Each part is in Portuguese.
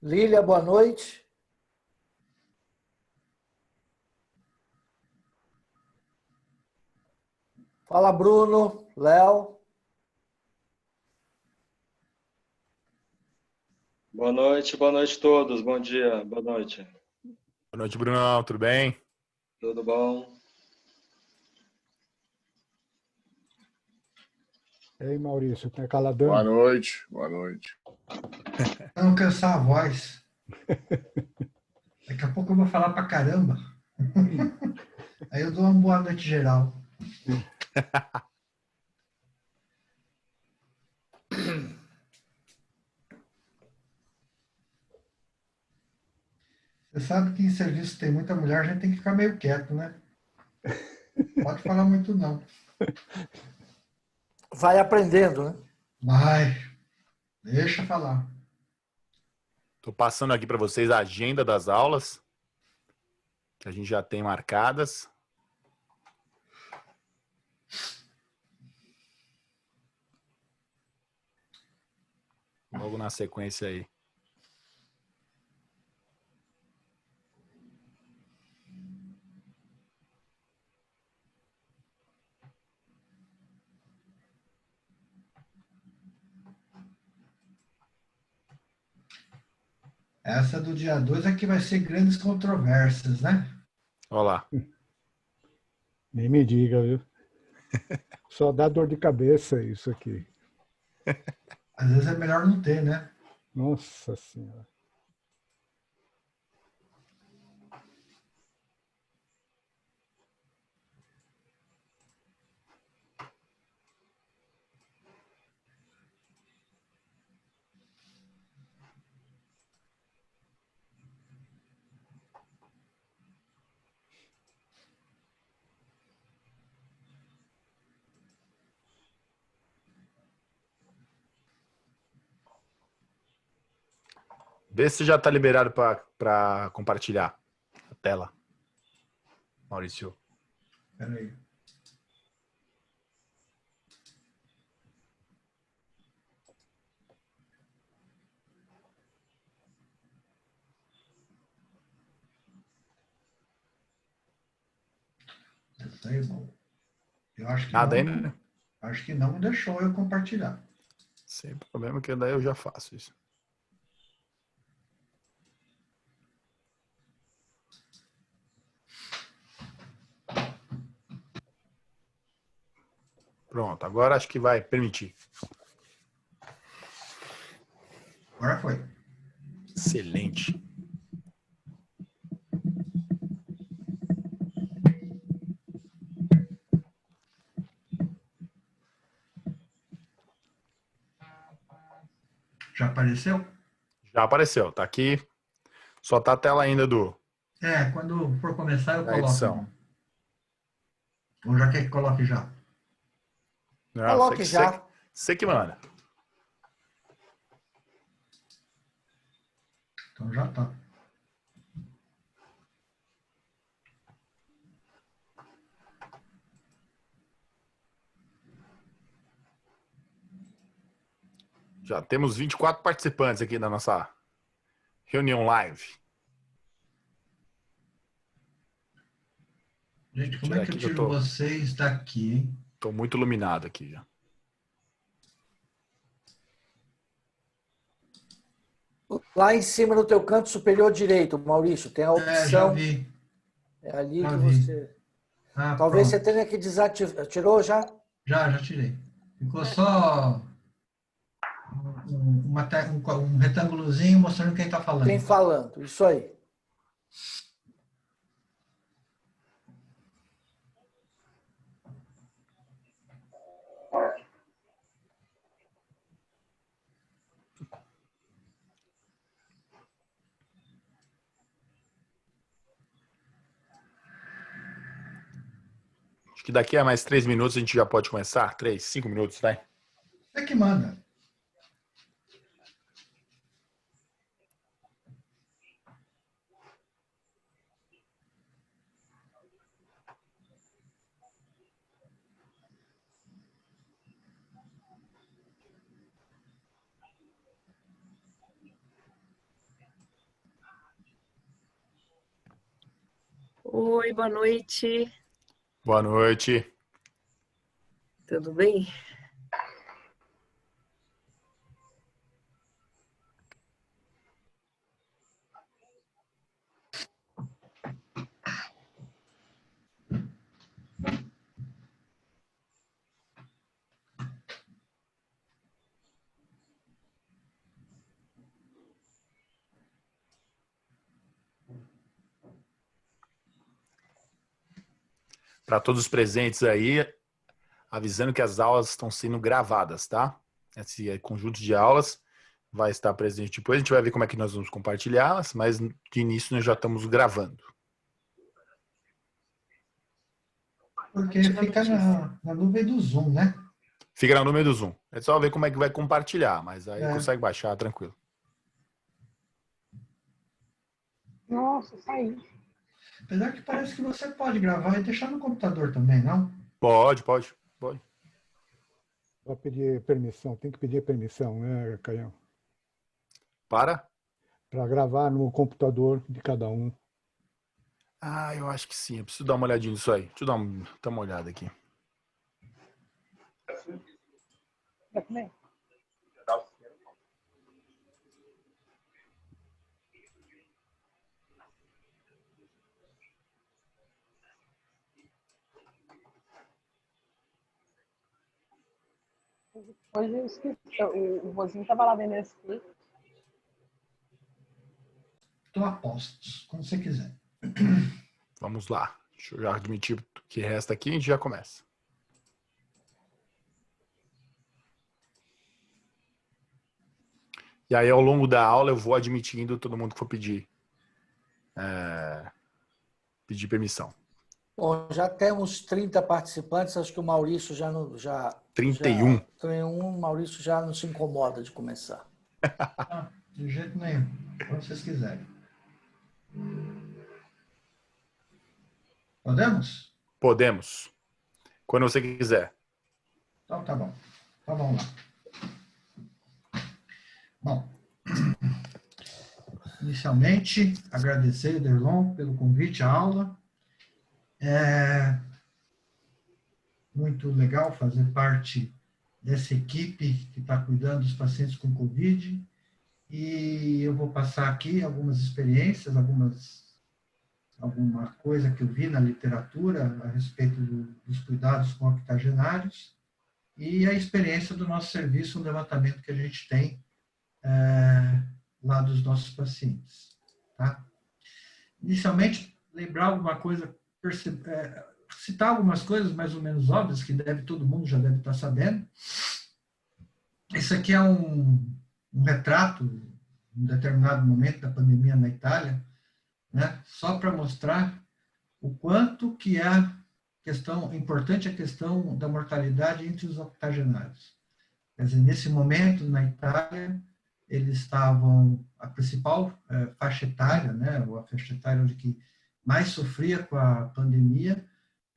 Lília, boa noite. Fala, Bruno, Léo. Boa noite a todos. Bom dia, boa noite. Boa noite, Brunão. Tudo bem? Tudo bom? Ei, Maurício, tá caladão? Boa noite, boa noite. Pra não cansar a voz. Daqui a pouco eu vou falar pra caramba. Aí eu dou uma boa noite geral. Você sabe que em serviço tem muita mulher, a gente tem que ficar meio quieto, né? Pode falar muito não. Vai aprendendo, né? Vai, deixa falar. Estou passando aqui para vocês a agenda das aulas que a gente já tem marcadas. Logo na sequência aí. Essa do dia 2 aqui vai ser grandes controvérsias, né? Olha lá. Nem me diga, viu? Só dá dor de cabeça isso aqui. Às vezes é melhor não ter, né? Nossa Senhora. Vê se já está liberado para compartilhar a tela. Maurício. Espera aí. Isso aí, bom. Eu acho que Nada não, ainda? acho que não deixou eu compartilhar. Sem problema, que daí eu já faço isso. Pronto, agora acho que vai permitir. Agora foi. Excelente. Já apareceu? Já apareceu, tá aqui. Só tá a tela ainda É, quando for começar eu da coloco. edição. Ou já quer que coloque já? Não, Coloque já. Você que manda. Então já tá. Já temos 24 participantes aqui na nossa reunião live. Gente, como Tirar é que eu aqui que eu tiro vocês daqui, hein? Tô muito iluminado aqui já. Lá em cima no teu canto superior direito, Maurício, tem a opção. Já vi. É ali Já que vi. você... Ah, Talvez pronto. você tenha que desativar. Tirou já? Já tirei. Ficou só um retângulozinho mostrando quem está falando. Quem falando, isso aí. Acho que daqui a mais 3 minutos a gente já pode começar. 3, 5 minutos, né? Você que manda. Oi, boa noite. Boa noite. Tudo bem? Para todos os presentes aí, avisando que as aulas estão sendo gravadas, tá? Esse conjunto de aulas vai estar presente depois. A gente vai ver como é que nós vamos compartilhá-las, mas de início nós já estamos gravando. Porque fica na nuvem do Zoom, né? Fica no número do Zoom. É só ver como é que vai compartilhar, mas aí É. consegue baixar, tranquilo. Nossa, saí. Apesar que parece que você pode gravar e deixar no computador também, não? Pode. Só pedir permissão, tem que pedir permissão, né, Caião? Para? Para gravar no computador de cada um. Ah, eu acho que sim. Eu preciso dar uma olhadinha nisso aí. Deixa eu dar uma olhada aqui. Quer comer? Hoje eu esqueci. O vozinho estava lá vendo esse clipe. Estou a postos, como você quiser. Vamos lá. Deixa eu já admitir o que resta aqui e a gente já começa. E aí, ao longo da aula, eu vou admitindo todo mundo que for pedir permissão. Bom, já temos 30 participantes, acho que o Maurício já 31. O Maurício já não se incomoda de começar. Ah, de jeito nenhum, como vocês quiserem. Podemos? Podemos. Quando você quiser. Então tá bom. Então vamos lá. Bom, inicialmente, agradecer, Derlon, pelo convite à aula. É muito legal fazer parte dessa equipe que está cuidando dos pacientes com Covid. E eu vou passar aqui algumas experiências, alguma coisa que eu vi na literatura a respeito dos cuidados com octogenários e a experiência do nosso serviço, um levantamento que a gente tem lá dos nossos pacientes. Tá? Inicialmente, lembrar alguma coisa, citar algumas coisas mais ou menos óbvias, que todo mundo já deve estar sabendo. Isso aqui é um retrato, em um determinado momento da pandemia na Itália, né? Só para mostrar o quanto que é importante a questão da mortalidade entre os octogenários. Quer dizer, nesse momento, na Itália, eles estavam, a principal faixa etária, né, ou a faixa etária onde que mais sofria com a pandemia,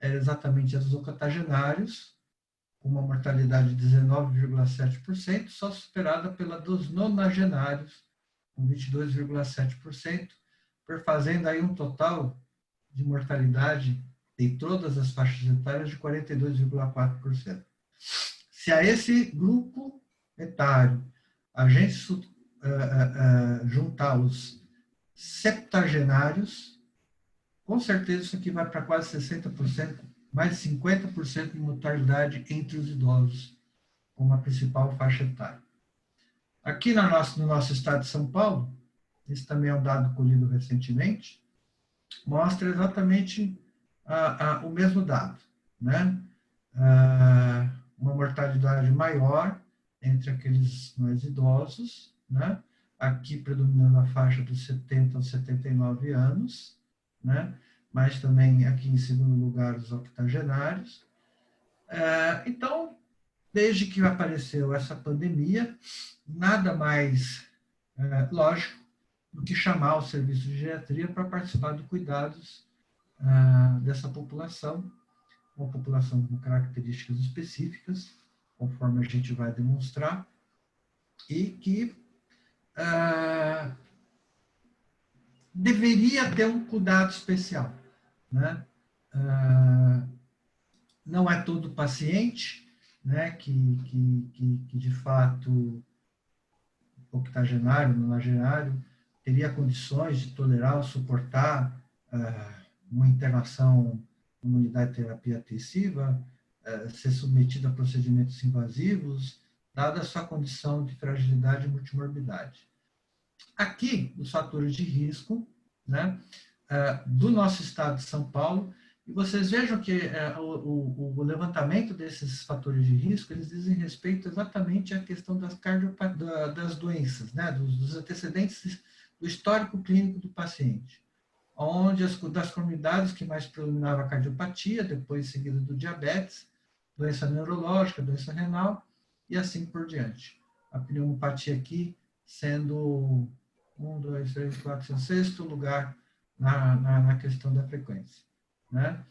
era exatamente os octogenários, com uma mortalidade de 19,7%, só superada pela dos nonagenários, com 22,7%, fazendo aí um total de mortalidade em todas as faixas etárias de 42,4%. Se a esse grupo etário a gente juntar os septagenários, com certeza isso aqui vai para quase 60%, mais de 50% de mortalidade entre os idosos, como a principal faixa etária. Aqui no nosso estado de São Paulo, esse também é um dado colhido recentemente, mostra exatamente o mesmo dado, né? Uma mortalidade maior entre aqueles mais idosos, né? Aqui predominando a faixa dos 70 aos 79 anos, né? Mas também aqui em segundo lugar os octogenários. Então, desde que apareceu essa pandemia, nada mais lógico do que chamar o serviço de geriatria para participar de cuidados dessa população, uma população com características específicas, conforme a gente vai demonstrar, e que deveria ter um cuidado especial, né? Não é todo paciente, né, que de fato octogenário, nonagenário, teria condições de tolerar ou suportar uma internação numa unidade de terapia intensiva, ser submetido a procedimentos invasivos, dada a sua condição de fragilidade e multimorbidade. Aqui, os fatores de risco, né, do nosso estado de São Paulo, e vocês vejam que o levantamento desses fatores de risco, eles dizem respeito exatamente à questão das doenças, né, dos antecedentes, do histórico clínico do paciente, onde das comunidades que mais predominava a cardiopatia, depois seguida do diabetes, doença neurológica, doença renal, e assim por diante. A pneumopatia aqui sendo 1, 2, 3, 4, 5, sexto lugar na questão da frequência, né?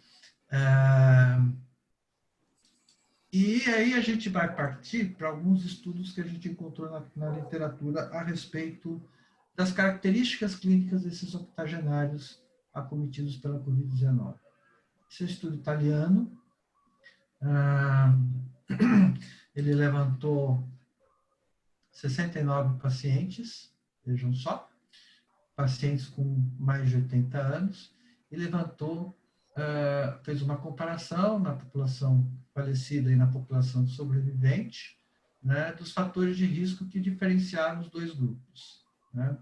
E aí a gente vai partir para alguns estudos que a gente encontrou na literatura a respeito das características clínicas desses octogenários acometidos pela Covid-19. Esse é um estudo italiano. Ele levantou 69 pacientes, vejam só, pacientes com mais de 80 anos, e levantou, fez uma comparação na população falecida e na população sobrevivente, né, dos fatores de risco que diferenciaram os dois grupos, né?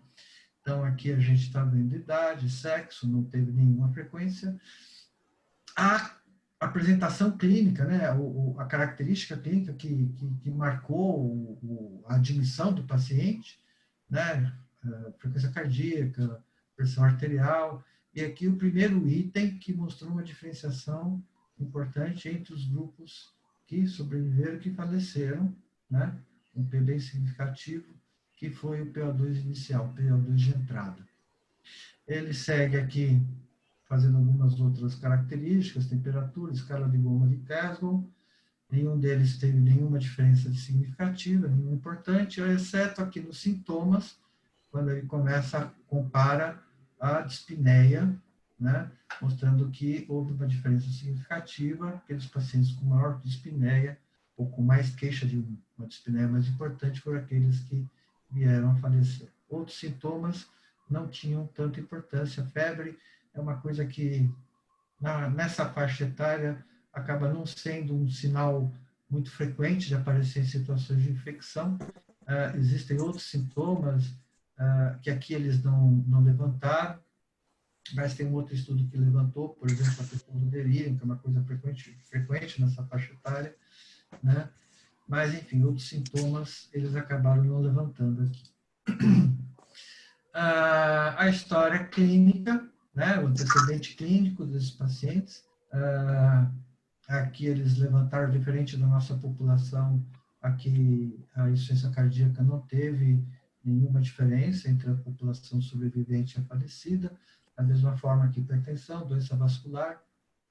Então, aqui a gente está vendo idade, sexo, não teve nenhuma frequência. A apresentação clínica, né, a característica clínica que marcou a admissão do paciente, né, frequência cardíaca, pressão arterial, e aqui o primeiro item que mostrou uma diferenciação importante entre os grupos que sobreviveram e que faleceram, né, um P bem significativo, que foi o PO2 inicial, o PO2 de entrada. Ele segue aqui fazendo algumas outras características, temperatura, escala de Goma de Glasgow. Nenhum deles teve nenhuma diferença significativa, nenhuma importante, exceto aqui nos sintomas, quando ele compara a dispneia, né, mostrando que houve uma diferença significativa. Aqueles pacientes com maior dispneia, ou com mais queixa de uma dispneia mais importante, foram aqueles que vieram a falecer. Outros sintomas não tinham tanta importância. Febre é uma coisa que, nessa faixa etária, acaba não sendo um sinal muito frequente de aparecer em situações de infecção. Existem outros sintomas que aqui eles não levantaram, mas tem um outro estudo que levantou, por exemplo, a questão do delírio, que é uma coisa frequente nessa faixa etária, né? Mas, enfim, outros sintomas eles acabaram não levantando aqui. A história clínica, né, o antecedente clínico desses pacientes, aqui eles levantaram, diferente da nossa população, aqui a insuficiência cardíaca não teve nenhuma diferença entre a população sobrevivente e a falecida, da mesma forma que hipertensão, doença vascular,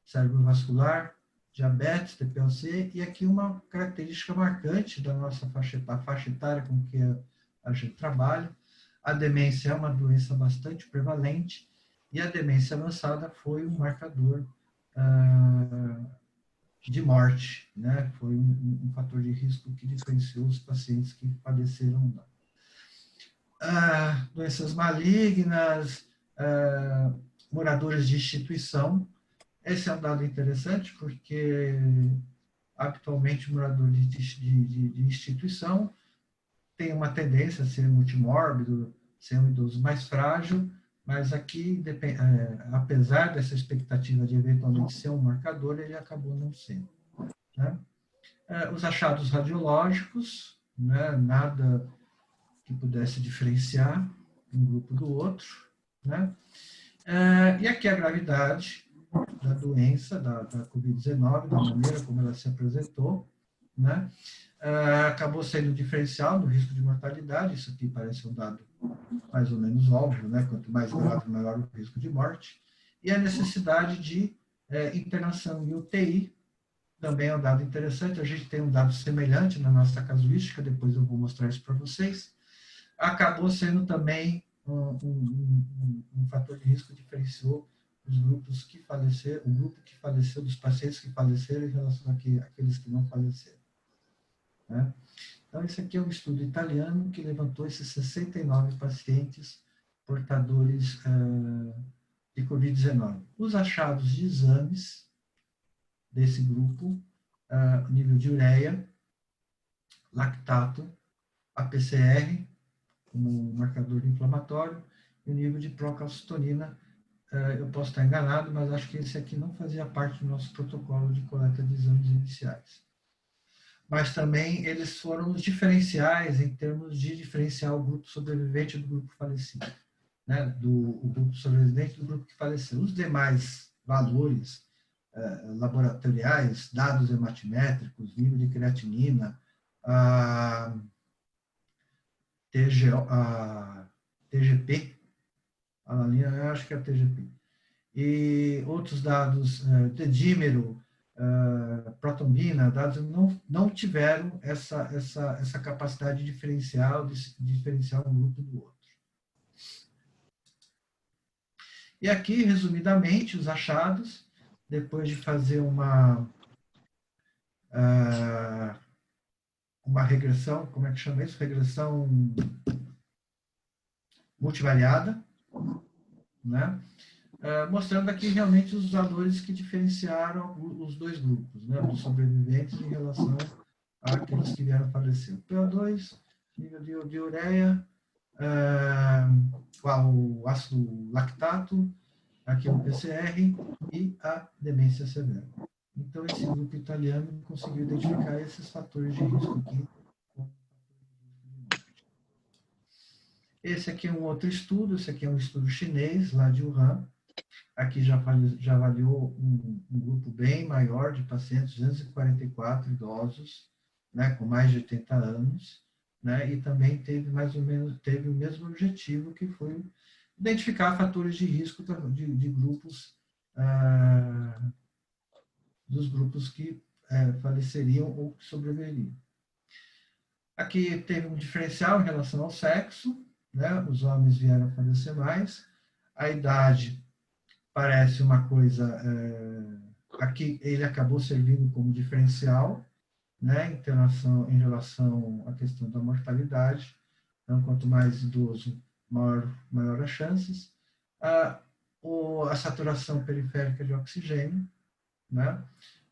cerebrovascular, diabetes, TPLC, e aqui uma característica marcante da nossa faixa etária com que a gente trabalha. A demência é uma doença bastante prevalente, e a demência avançada foi um marcador de morte, né? Foi um fator de risco que diferenciou os pacientes que padeceram ou não. Doenças malignas, moradores de instituição. Esse é um dado interessante, porque atualmente o morador de instituição tem uma tendência a ser multimórbido, ser um idoso mais frágil, mas aqui, apesar dessa expectativa de eventualmente ser um marcador, ele acabou não sendo, né? Os achados radiológicos, né, nada que pudesse diferenciar um grupo do outro, né? E aqui a gravidade da doença, da Covid-19, da maneira como ela se apresentou, né? Acabou sendo diferencial no risco de mortalidade. Isso aqui parece um dado mais ou menos óbvio, né? Quanto mais grave, maior o risco de morte. E a necessidade de internação em UTI também é um dado interessante. A gente tem um dado semelhante na nossa casuística, depois eu vou mostrar isso para vocês. Acabou sendo também um fator de risco que diferenciou os grupos que faleceram, o grupo que faleceu, dos pacientes que faleceram em relação àqueles que não faleceram. Né? Então, esse aqui é um estudo italiano que levantou esses 69 pacientes portadores de Covid-19. Os achados de exames desse grupo, nível de ureia, lactato, a PCR, como marcador inflamatório, e o nível de procalcitonina. Eu posso estar enganado, mas acho que esse aqui não fazia parte do nosso protocolo de coleta de exames iniciais. Mas também eles foram os diferenciais em termos de diferenciar o grupo sobrevivente do grupo falecido, né? O grupo sobrevivente do grupo que faleceu. Os demais valores laboratoriais, dados hematimétricos, nível de creatinina, TGP, alanina, eu acho que é a TGP, e outros dados, dedímero, protombina, dados não tiveram essa capacidade diferencial de diferenciar um grupo do outro. E aqui, resumidamente, os achados, depois de fazer uma regressão, como é que chama isso? Regressão multivariada, né? Mostrando aqui realmente os valores que diferenciaram os dois grupos, né? Os sobreviventes em relação àqueles que vieram a falecer. O PO2, nível de ureia, o ácido lactato, aqui o PCR e a demência severa. Então, esse grupo italiano conseguiu identificar esses fatores de risco aqui. Esse aqui é um outro estudo, esse aqui é um estudo chinês, lá de Wuhan. Aqui já avaliou um grupo bem maior de pacientes, 244 idosos, né, com mais de 80 anos, né, e também teve o mesmo objetivo, que foi identificar fatores de risco de grupos, dos grupos que faleceriam ou que sobreviveriam. Aqui teve um diferencial em relação ao sexo, né? Os homens vieram a falecer mais. A idade parece uma coisa... aqui ele acabou servindo como diferencial, né? Em relação à questão da mortalidade. Então, quanto mais idoso, maior as chances. A saturação periférica de oxigênio, né?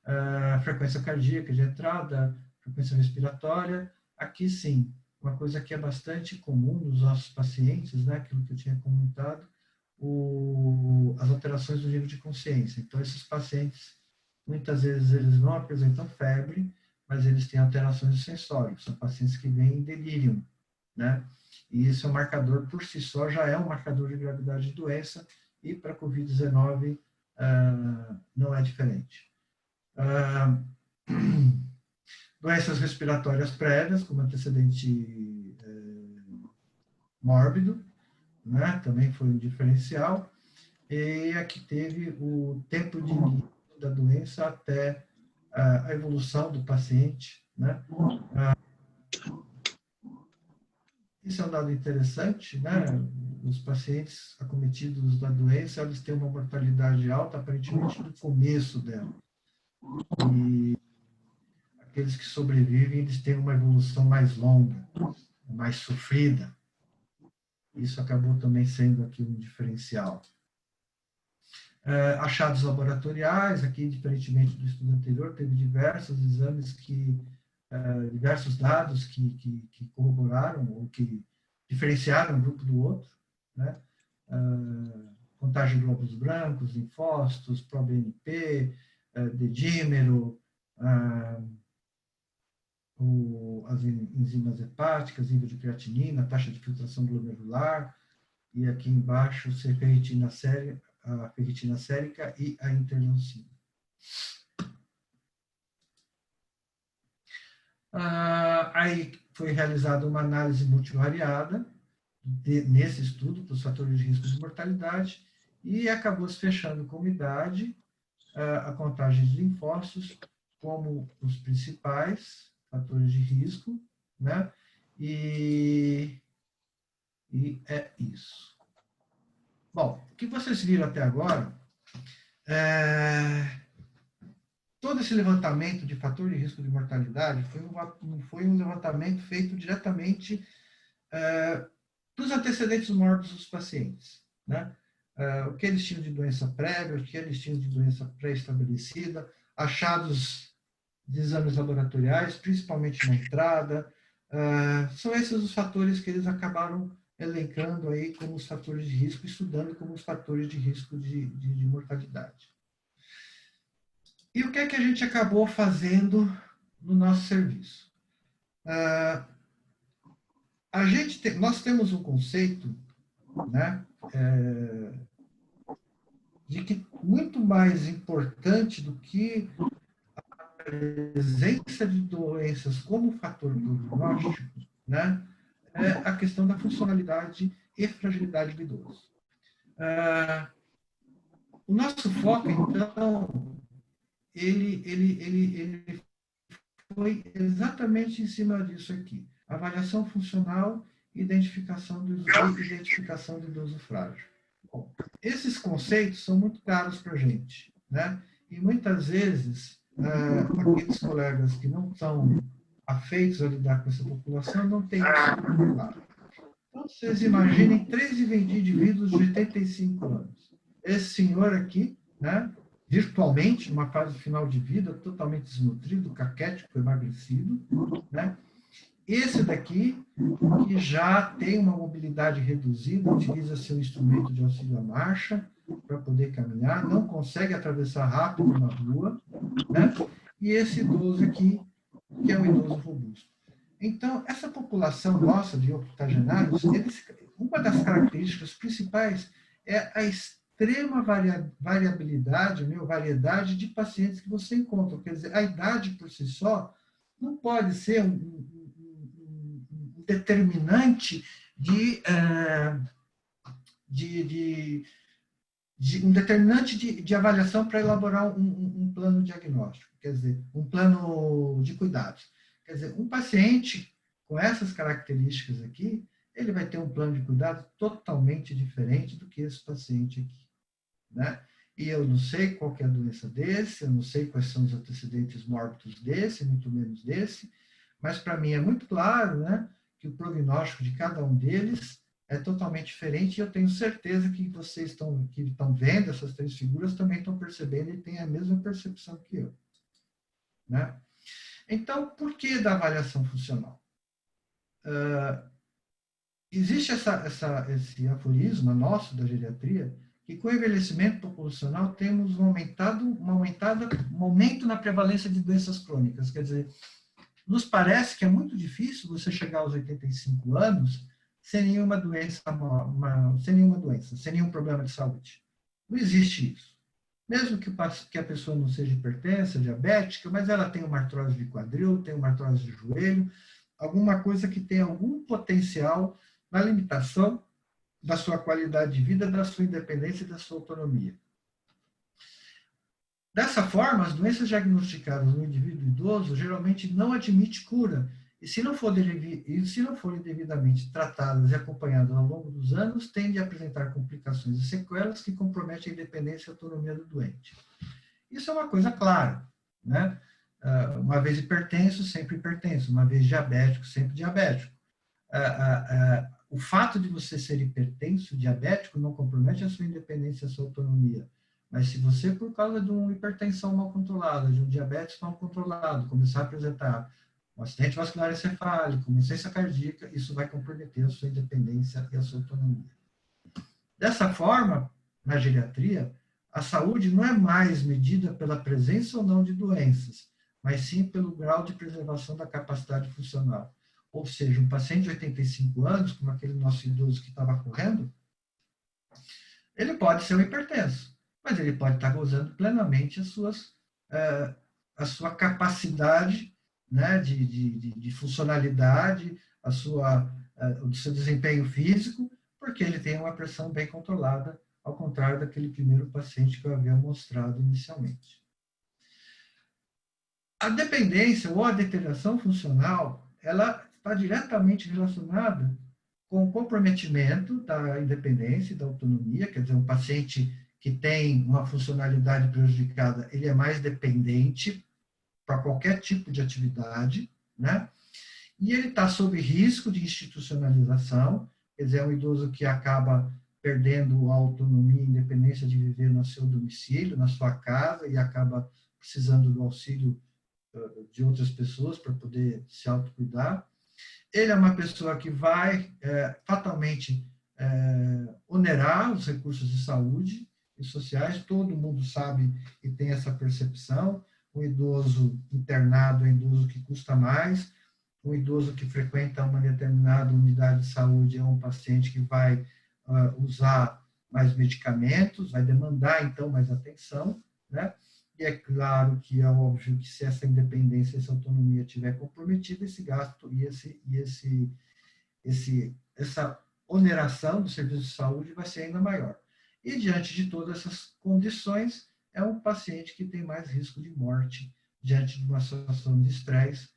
A frequência cardíaca de entrada, frequência respiratória. Aqui, sim, uma coisa que é bastante comum nos nossos pacientes, né, aquilo que eu tinha comentado, as alterações do nível de consciência. Então, esses pacientes, muitas vezes, eles não apresentam febre, mas eles têm alterações do sensório. São pacientes que vêm em delírio, né? E isso é um marcador, por si só, já é um marcador de gravidade de doença, e para a Covid-19 não é diferente. Doenças respiratórias prévias, como antecedente mórbido, né? Também foi um diferencial. E aqui teve o tempo de início da doença até a evolução do paciente, né? Isso é um dado interessante, né? Os pacientes acometidos da doença, eles têm uma mortalidade alta, aparentemente, no começo dela. E aqueles que sobrevivem, eles têm uma evolução mais longa, mais sofrida. Isso acabou também sendo aqui um diferencial. Achados laboratoriais, aqui, diferentemente do estudo anterior, teve diversos exames diversos dados que corroboraram ou que diferenciaram um grupo do outro, né? Contagem de glóbulos brancos, linfócitos, proBNP, dedímero, as enzimas hepáticas, nível de creatinina, taxa de filtração glomerular, e aqui embaixo a ferritina sérica e a interleucina. Aí foi realizada uma análise multivariada nesse estudo para os fatores de risco de mortalidade, e acabou se fechando como idade, a contagem de linfócitos como os principais fatores de risco, né? E é isso. Bom, o que vocês viram até agora Todo esse levantamento de fator de risco de mortalidade foi um levantamento feito diretamente dos antecedentes mórbidos dos pacientes, né? O que eles tinham de doença prévia, o que eles tinham de doença pré-estabelecida, achados de exames laboratoriais, principalmente na entrada. São esses os fatores que eles acabaram elencando aí como os fatores de risco, estudando como os fatores de risco de mortalidade. E o que é que a gente acabou fazendo no nosso serviço? Nós temos um conceito, né, de que muito mais importante do que a presença de doenças como fator prognóstico, né, é a questão da funcionalidade e fragilidade do idoso. O nosso foco, então, ele foi exatamente em cima disso aqui. Avaliação funcional, identificação do idoso frágil. Bom, esses conceitos são muito caros para a gente, né? E muitas vezes, aqueles colegas que não estão afeitos a lidar com essa população não têm isso muito claro. Então, vocês imaginem 3 indivíduos de 85 anos. Esse senhor aqui, né, virtualmente, numa fase final de vida, totalmente desnutrido, caquético, emagrecido, né? Esse daqui, que já tem uma mobilidade reduzida, utiliza seu instrumento de auxílio à marcha para poder caminhar, não consegue atravessar rápido na rua, né? E esse idoso aqui, que é um idoso robusto. Então, essa população nossa de octogenários, uma das características principais é a extrema variabilidade, variedade de pacientes que você encontra. Quer dizer, a idade por si só não pode ser um determinante de avaliação para elaborar um plano diagnóstico, quer dizer, um plano de cuidados. Quer dizer, um paciente com essas características aqui, ele vai ter um plano de cuidado totalmente diferente do que esse paciente aqui, né? E eu não sei qual que é a doença desse, eu não sei quais são os antecedentes mórbidos desse, muito menos desse, mas para mim é muito claro, né, que o prognóstico de cada um deles é totalmente diferente, e eu tenho certeza que vocês que estão vendo essas 3 figuras também estão percebendo e têm a mesma percepção que eu, né? Então, por que da avaliação funcional? Existe esse aforisma nosso da geriatria, que com o envelhecimento populacional temos um aumento na prevalência de doenças crônicas. Quer dizer, nos parece que é muito difícil você chegar aos 85 anos sem nenhuma doença, sem nenhum problema de saúde. Não existe isso. Mesmo que a pessoa não seja hipertensa, diabética, mas ela tem uma artrose de quadril, tem uma artrose de joelho, alguma coisa que tem algum potencial na limitação da sua qualidade de vida, da sua independência e da sua autonomia. Dessa forma, as doenças diagnosticadas no indivíduo idoso geralmente não admitem cura, e se não forem devidamente tratadas e acompanhadas ao longo dos anos, tendem a apresentar complicações e sequelas que comprometem a independência e a autonomia do doente. Isso é uma coisa clara, né? Uma vez hipertenso, sempre hipertenso, uma vez diabético, sempre diabético. O fato de você ser hipertenso, diabético, não compromete a sua independência e a sua autonomia. Mas se você, por causa de uma hipertensão mal controlada, de um diabetes mal controlado, começar a apresentar um acidente vascular encefálico, uma insuficiência cardíaca, isso vai comprometer a sua independência e a sua autonomia. Dessa forma, na geriatria, a saúde não é mais medida pela presença ou não de doenças, mas sim pelo grau de preservação da capacidade funcional. Ou seja, um paciente de 85 anos, como aquele nosso idoso que estava correndo, ele pode ser um hipertenso, mas ele pode estar gozando plenamente a sua capacidade, né, de funcionalidade, o seu desempenho físico, porque ele tem uma pressão bem controlada, ao contrário daquele primeiro paciente que eu havia mostrado inicialmente. A dependência ou a deterioração funcional, ela está diretamente relacionada com o comprometimento da independência e da autonomia, quer dizer, um paciente que tem uma funcionalidade prejudicada, ele é mais dependente para qualquer tipo de atividade, né? E ele está sob risco de institucionalização, quer dizer, é um idoso que acaba perdendo a autonomia e independência de viver no seu domicílio, na sua casa, e acaba precisando do auxílio de outras pessoas para poder se autocuidar. Ele é uma pessoa que vai fatalmente onerar os recursos de saúde e sociais, todo mundo sabe e tem essa percepção. O idoso internado é um idoso que custa mais, o idoso que frequenta uma determinada unidade de saúde é um paciente que vai usar mais medicamentos, vai demandar, então, mais atenção, né? E é claro que é óbvio que se essa independência, essa autonomia estiver comprometida, esse gasto e essa oneração do serviço de saúde vai ser ainda maior. E diante de todas essas condições, é um paciente que tem mais risco de morte diante de uma situação de estresse,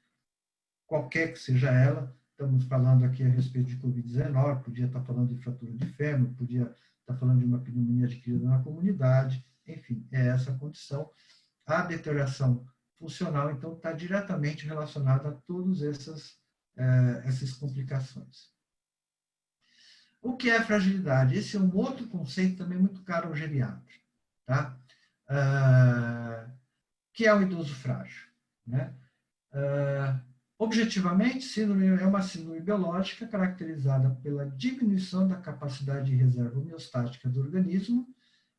qualquer que seja ela. Estamos falando aqui a respeito de Covid-19, podia estar falando de fratura de fêmur, podia estar falando de uma pneumonia adquirida na comunidade, enfim, é essa condição. A deterioração funcional, então, está diretamente relacionada a todas essas complicações. O que é fragilidade? Esse é um outro conceito também muito caro ao geriatra, tá? Que é o idoso frágil, né? Objetivamente, síndrome é uma síndrome biológica caracterizada pela diminuição da capacidade de reserva homeostática do organismo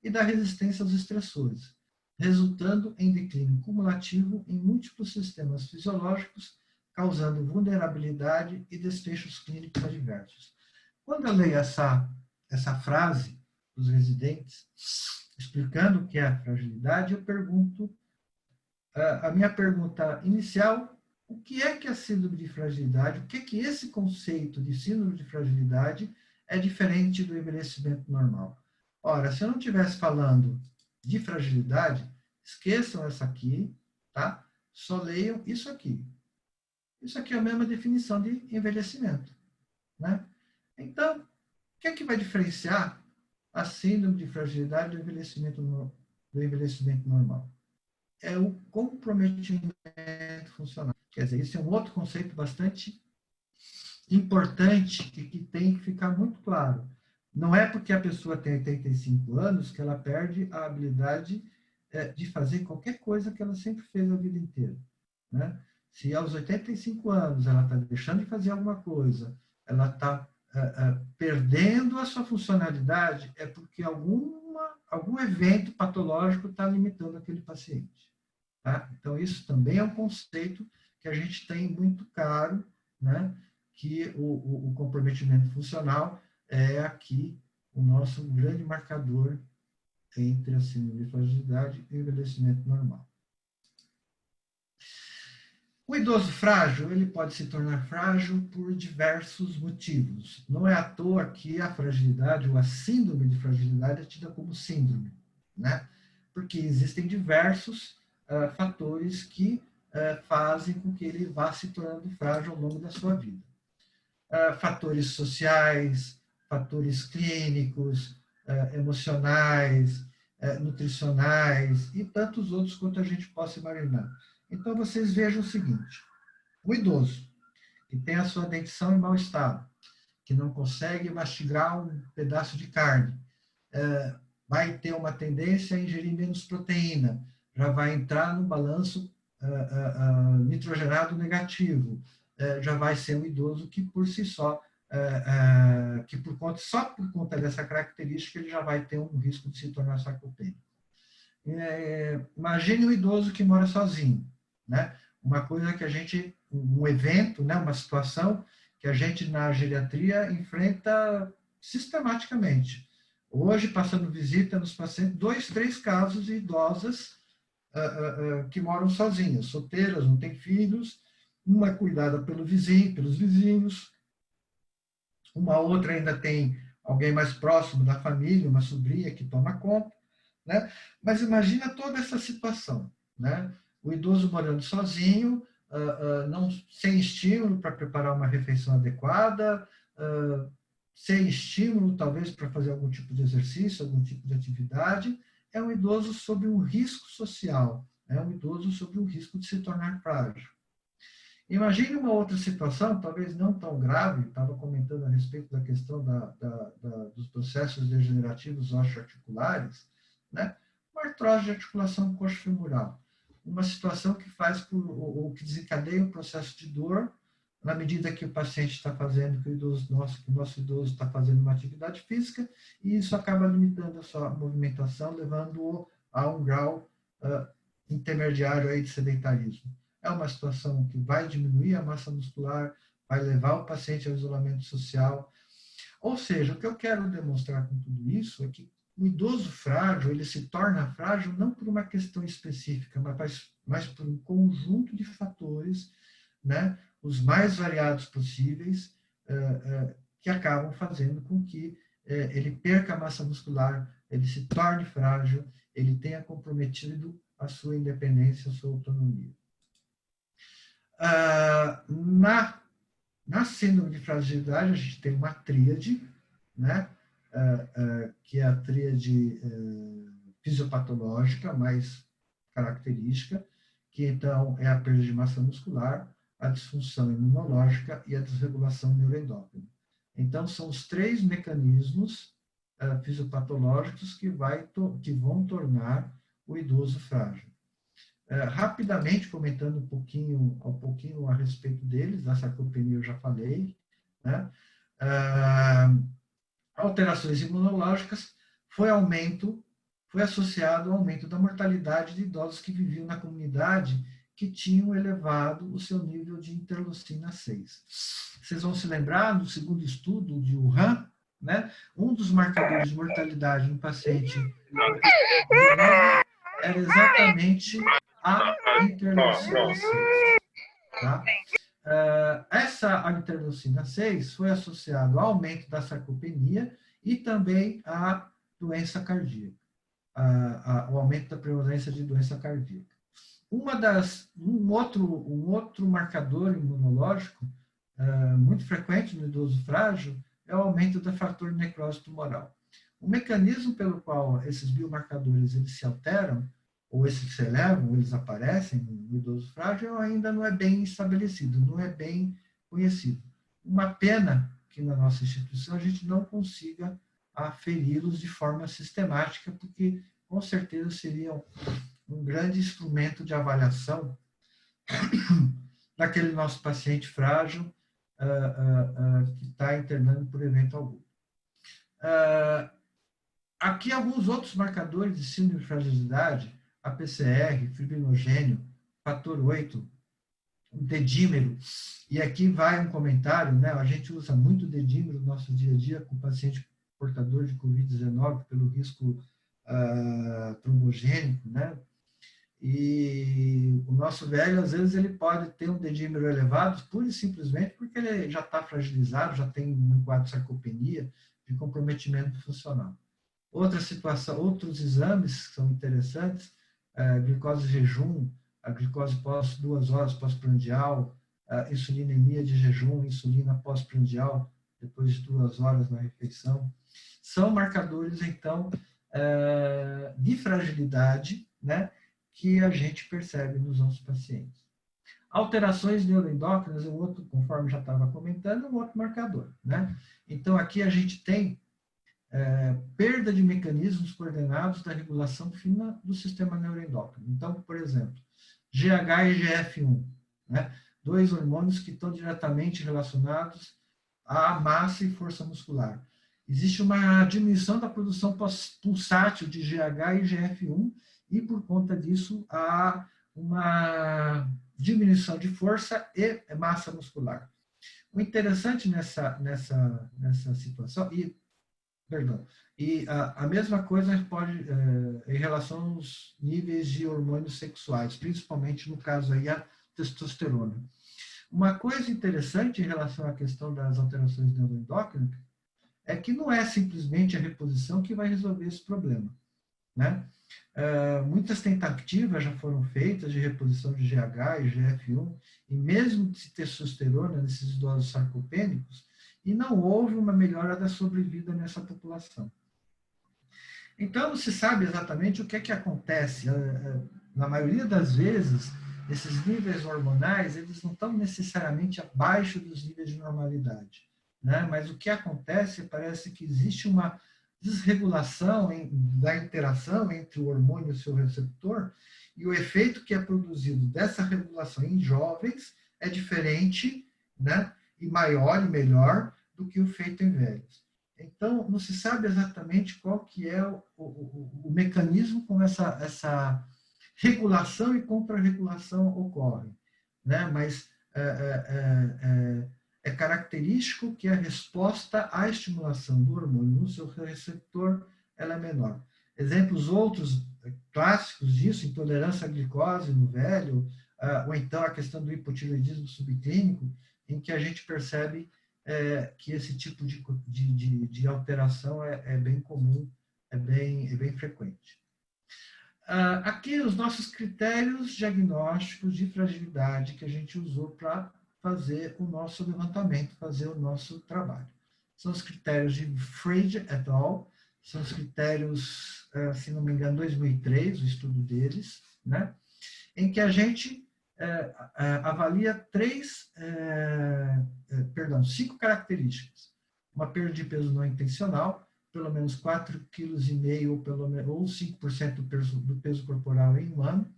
e da resistência aos estressores, resultando em declínio cumulativo em múltiplos sistemas fisiológicos, causando vulnerabilidade e desfechos clínicos adversos. Quando eu leio essa frase dos residentes, explicando o que é a fragilidade, eu pergunto, a minha pergunta inicial: o que é que a síndrome de fragilidade, o que é que esse conceito de síndrome de fragilidade é diferente do envelhecimento normal? Ora, se eu não estivesse falando de fragilidade, esqueçam essa aqui, tá? Só leiam isso aqui. Isso aqui é a mesma definição de envelhecimento, né? Então, o que é que vai diferenciar a síndrome de fragilidade do envelhecimento normal? É o comprometimento funcional. Quer dizer, isso é um outro conceito bastante importante que tem que ficar muito claro. Não é porque a pessoa tem 85 anos que ela perde a habilidade de fazer qualquer coisa que ela sempre fez a vida inteira, né? Se aos 85 anos ela está deixando de fazer alguma coisa, ela está perdendo a sua funcionalidade, é porque algum evento patológico está limitando aquele paciente, tá? Então, isso também é um conceito que a gente tem muito claro, né? Que o comprometimento funcional é aqui o nosso grande marcador entre a síndrome de fragilidade e o envelhecimento normal. O idoso frágil, ele pode se tornar frágil por diversos motivos. Não é à toa que a fragilidade ou a síndrome de fragilidade é tida como síndrome, né? Porque existem diversos fatores que fazem com que ele vá se tornando frágil ao longo da sua vida. Fatores sociais, fatores clínicos, emocionais, nutricionais e tantos outros quanto a gente possa imaginar. Então, vocês vejam o seguinte: o idoso que tem a sua dentição em mau estado, que não consegue mastigar um pedaço de carne, vai ter uma tendência a ingerir menos proteína, já vai entrar no balanço nitrogenado negativo, já vai ser um idoso que por si só, só por conta dessa característica, ele já vai ter um risco de se tornar sarcopênico. Imagine um idoso que mora sozinho, né? Um evento, né? Uma situação que a gente na geriatria enfrenta sistematicamente. Hoje, passando visita nos pacientes, 2, 3 casos de idosas que moram sozinhas, solteiras, não têm filhos, uma é cuidada pelos vizinhos, uma outra ainda tem alguém mais próximo da família, uma sobrinha que toma conta, né? Mas imagina toda essa situação, né? O idoso morando sozinho, sem estímulo para preparar uma refeição adequada, sem estímulo, talvez, para fazer algum tipo de exercício, algum tipo de atividade, é um idoso sob um risco social, é um idoso sob o risco de se tornar frágil. Imagine uma outra situação, talvez não tão grave, estava comentando a respeito da questão dos processos degenerativos osteoarticulares, né? Uma artrose de articulação coxofemoral, uma situação que faz ou que desencadeia um processo de dor na medida que o paciente está fazendo, que o nosso idoso está fazendo uma atividade física, e isso acaba limitando a sua movimentação, levando-o a um grau intermediário aí de sedentarismo. É uma situação que vai diminuir a massa muscular, vai levar o paciente ao isolamento social. Ou seja, o que eu quero demonstrar com tudo isso é que o idoso frágil, ele se torna frágil não por uma questão específica, mas por um conjunto de fatores, né, os mais variados possíveis, que acabam fazendo com que ele perca a massa muscular, ele se torne frágil, ele tenha comprometido a sua independência, a sua autonomia. Na síndrome de fragilidade, a gente tem uma tríade, né, que é a tríade fisiopatológica mais característica, que então é a perda de massa muscular, a disfunção imunológica e a desregulação neuroendócrina. Então, são os 3 mecanismos fisiopatológicos que vão tornar o idoso frágil. Rapidamente, comentando um pouquinho a respeito deles, da sarcopenia eu já falei, né? Alterações imunológicas foi associado ao aumento da mortalidade de idosos que viviam na comunidade que tinham elevado o seu nível de interleucina 6. Vocês vão se lembrar, no segundo estudo de Wuhan, né, um dos marcadores de mortalidade no paciente era exatamente a interleucina 6. Tá? Essa interleucina 6 foi associada ao aumento da sarcopenia e também à doença cardíaca, ao aumento da prevalência de doença cardíaca. Um outro marcador imunológico muito frequente no idoso frágil é o aumento do fator de necrose tumoral. O mecanismo pelo qual esses biomarcadores eles se alteram, ou esses se elevam, ou eles aparecem no idoso frágil, ainda não é bem estabelecido, não é bem conhecido. Uma pena que na nossa instituição a gente não consiga aferi-los de forma sistemática, porque com certeza seriam um grande instrumento de avaliação daquele nosso paciente frágil que está internando por evento algum. Aqui alguns outros marcadores de síndrome de fragilidade, a PCR, fibrinogênio, fator 8, o dedímero, e aqui vai um comentário, né? A gente usa muito o dedímero no nosso dia a dia com o paciente portador de Covid-19 pelo risco trombogênico, né? E o nosso velho, às vezes, ele pode ter um dedímero elevado, pura e simplesmente porque ele já está fragilizado, já tem um quadro de sarcopenia, de comprometimento funcional. Outra situação, outros exames que são interessantes, glicose jejum, a glicose pós 2 horas pós-prandial, insulinemia de jejum, insulina pós-prandial, depois de 2 horas na refeição, são marcadores, então, de fragilidade, né, que a gente percebe nos nossos pacientes. Alterações neuroendócrinas é um outro, conforme já estava comentando, um outro marcador, né? Então, aqui a gente tem perda de mecanismos coordenados da regulação fina do sistema neuroendócrino. Então, por exemplo, GH e GF1, né? 2 hormônios que estão diretamente relacionados à massa e força muscular. Existe uma diminuição da produção pulsátil de GH e GF1 e, por conta disso, há uma diminuição de força e massa muscular. O interessante nessa situação, a mesma coisa pode, em relação aos níveis de hormônios sexuais, principalmente no caso aí a testosterona. Uma coisa interessante em relação à questão das alterações neuroendócrinas é que não é simplesmente a reposição que vai resolver esse problema, né? Muitas tentativas já foram feitas de reposição de GH e GF1 e mesmo de testosterona nesses idosos sarcopênicos, e não houve uma melhora da sobrevida nessa população. Então, não se sabe exatamente o que é que acontece. Na maioria das vezes, esses níveis hormonais, eles não estão necessariamente abaixo dos níveis de normalidade, né? Mas o que acontece, parece que existe uma desregulação da interação entre o hormônio e o seu receptor, e o efeito que é produzido dessa regulação em jovens é diferente, né? E maior e melhor do que o feito em velhos. Então, não se sabe exatamente qual que é o mecanismo como essa regulação e contra-regulação ocorrem, né? Mas é característico que a resposta à estimulação do hormônio no seu receptor ela é menor. Exemplos outros clássicos disso, intolerância à glicose no velho, ou então a questão do hipotireoidismo subclínico, em que a gente percebe que esse tipo de alteração é bem comum, é bem frequente. Aqui os nossos critérios diagnósticos de fragilidade que a gente usou para fazer o nosso levantamento, fazer o nosso trabalho. São os critérios de Freid et al., são os critérios, se não me engano, 2003, o estudo deles, né? Em que a gente avalia 5 características. Uma perda de peso não intencional, pelo menos 4,5 kg ou 5% do peso corporal em um ano,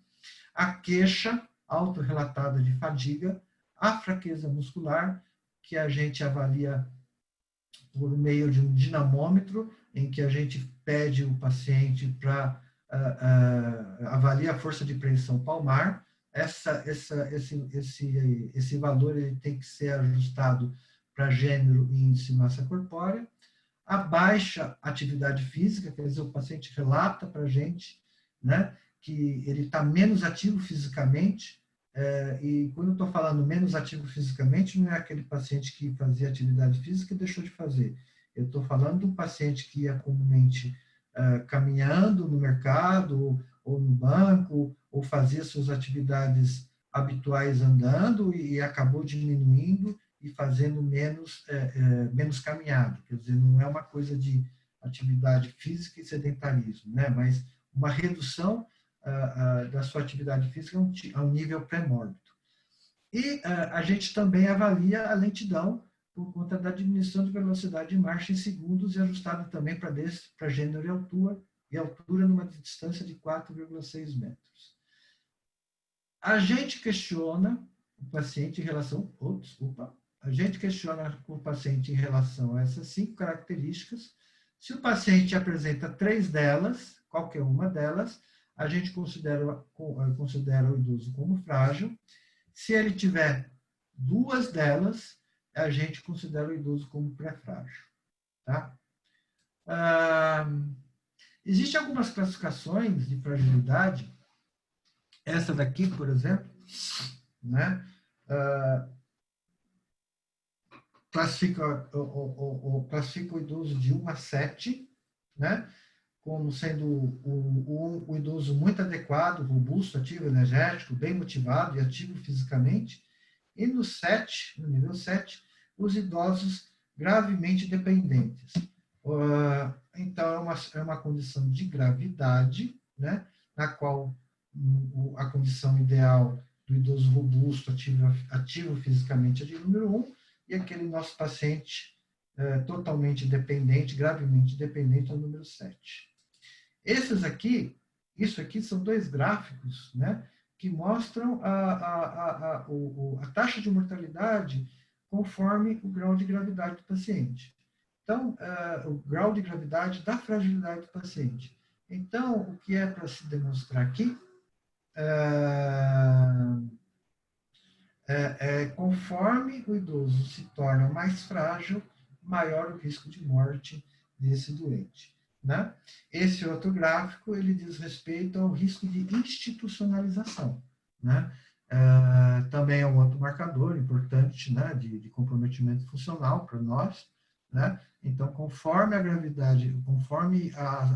a queixa autorrelatada de fadiga, a fraqueza muscular, que a gente avalia por meio de um dinamômetro, em que a gente pede o paciente para avaliar a força de preensão palmar. Esse valor ele tem que ser ajustado para gênero e índice de massa corpórea. A baixa atividade física, quer dizer, o paciente relata para a gente, né, que ele está menos ativo fisicamente, e quando eu estou falando menos ativo fisicamente, não é aquele paciente que fazia atividade física e deixou de fazer. Eu estou falando de um paciente que ia comumente caminhando no mercado, ou no banco, ou fazia suas atividades habituais andando e acabou diminuindo e fazendo menos caminhada. Quer dizer, não é uma coisa de atividade física e sedentarismo, né? Mas uma redução da sua atividade física a um nível pré-mórbido. E a gente também avalia a lentidão por conta da diminuição de velocidade de marcha em segundos e ajustada também para gênero e altura numa distância de 4,6 metros. A gente questiona o paciente em relação... A gente questiona o paciente em relação a essas 5 características. Se o paciente apresenta 3 delas, qualquer uma delas, a gente considera o idoso como frágil. Se ele tiver 2 delas, a gente considera o idoso como pré-frágil. Tá? Existem algumas classificações de fragilidade. Essa daqui, por exemplo, né? Classifica o idoso de 1 a 7, né? Como sendo o idoso muito adequado, robusto, ativo, energético, bem motivado e ativo fisicamente. E no nível 7, os idosos gravemente dependentes. Então, é uma condição de gravidade, né? Na qual a condição ideal do idoso robusto, ativo fisicamente é de número 1, e aquele nosso paciente totalmente dependente, gravemente dependente, é o número 7. Isso aqui são 2 gráficos, né, que mostram a taxa de mortalidade conforme o grau de gravidade do paciente. Então, o grau de gravidade da fragilidade do paciente. Então, o que é para se demonstrar aqui conforme o idoso se torna mais frágil, maior o risco de morte desse doente, né? Esse outro gráfico, ele diz respeito ao risco de institucionalização, né? Também é um outro marcador importante, né, de comprometimento funcional para nós, né? Então, conforme a gravidade, conforme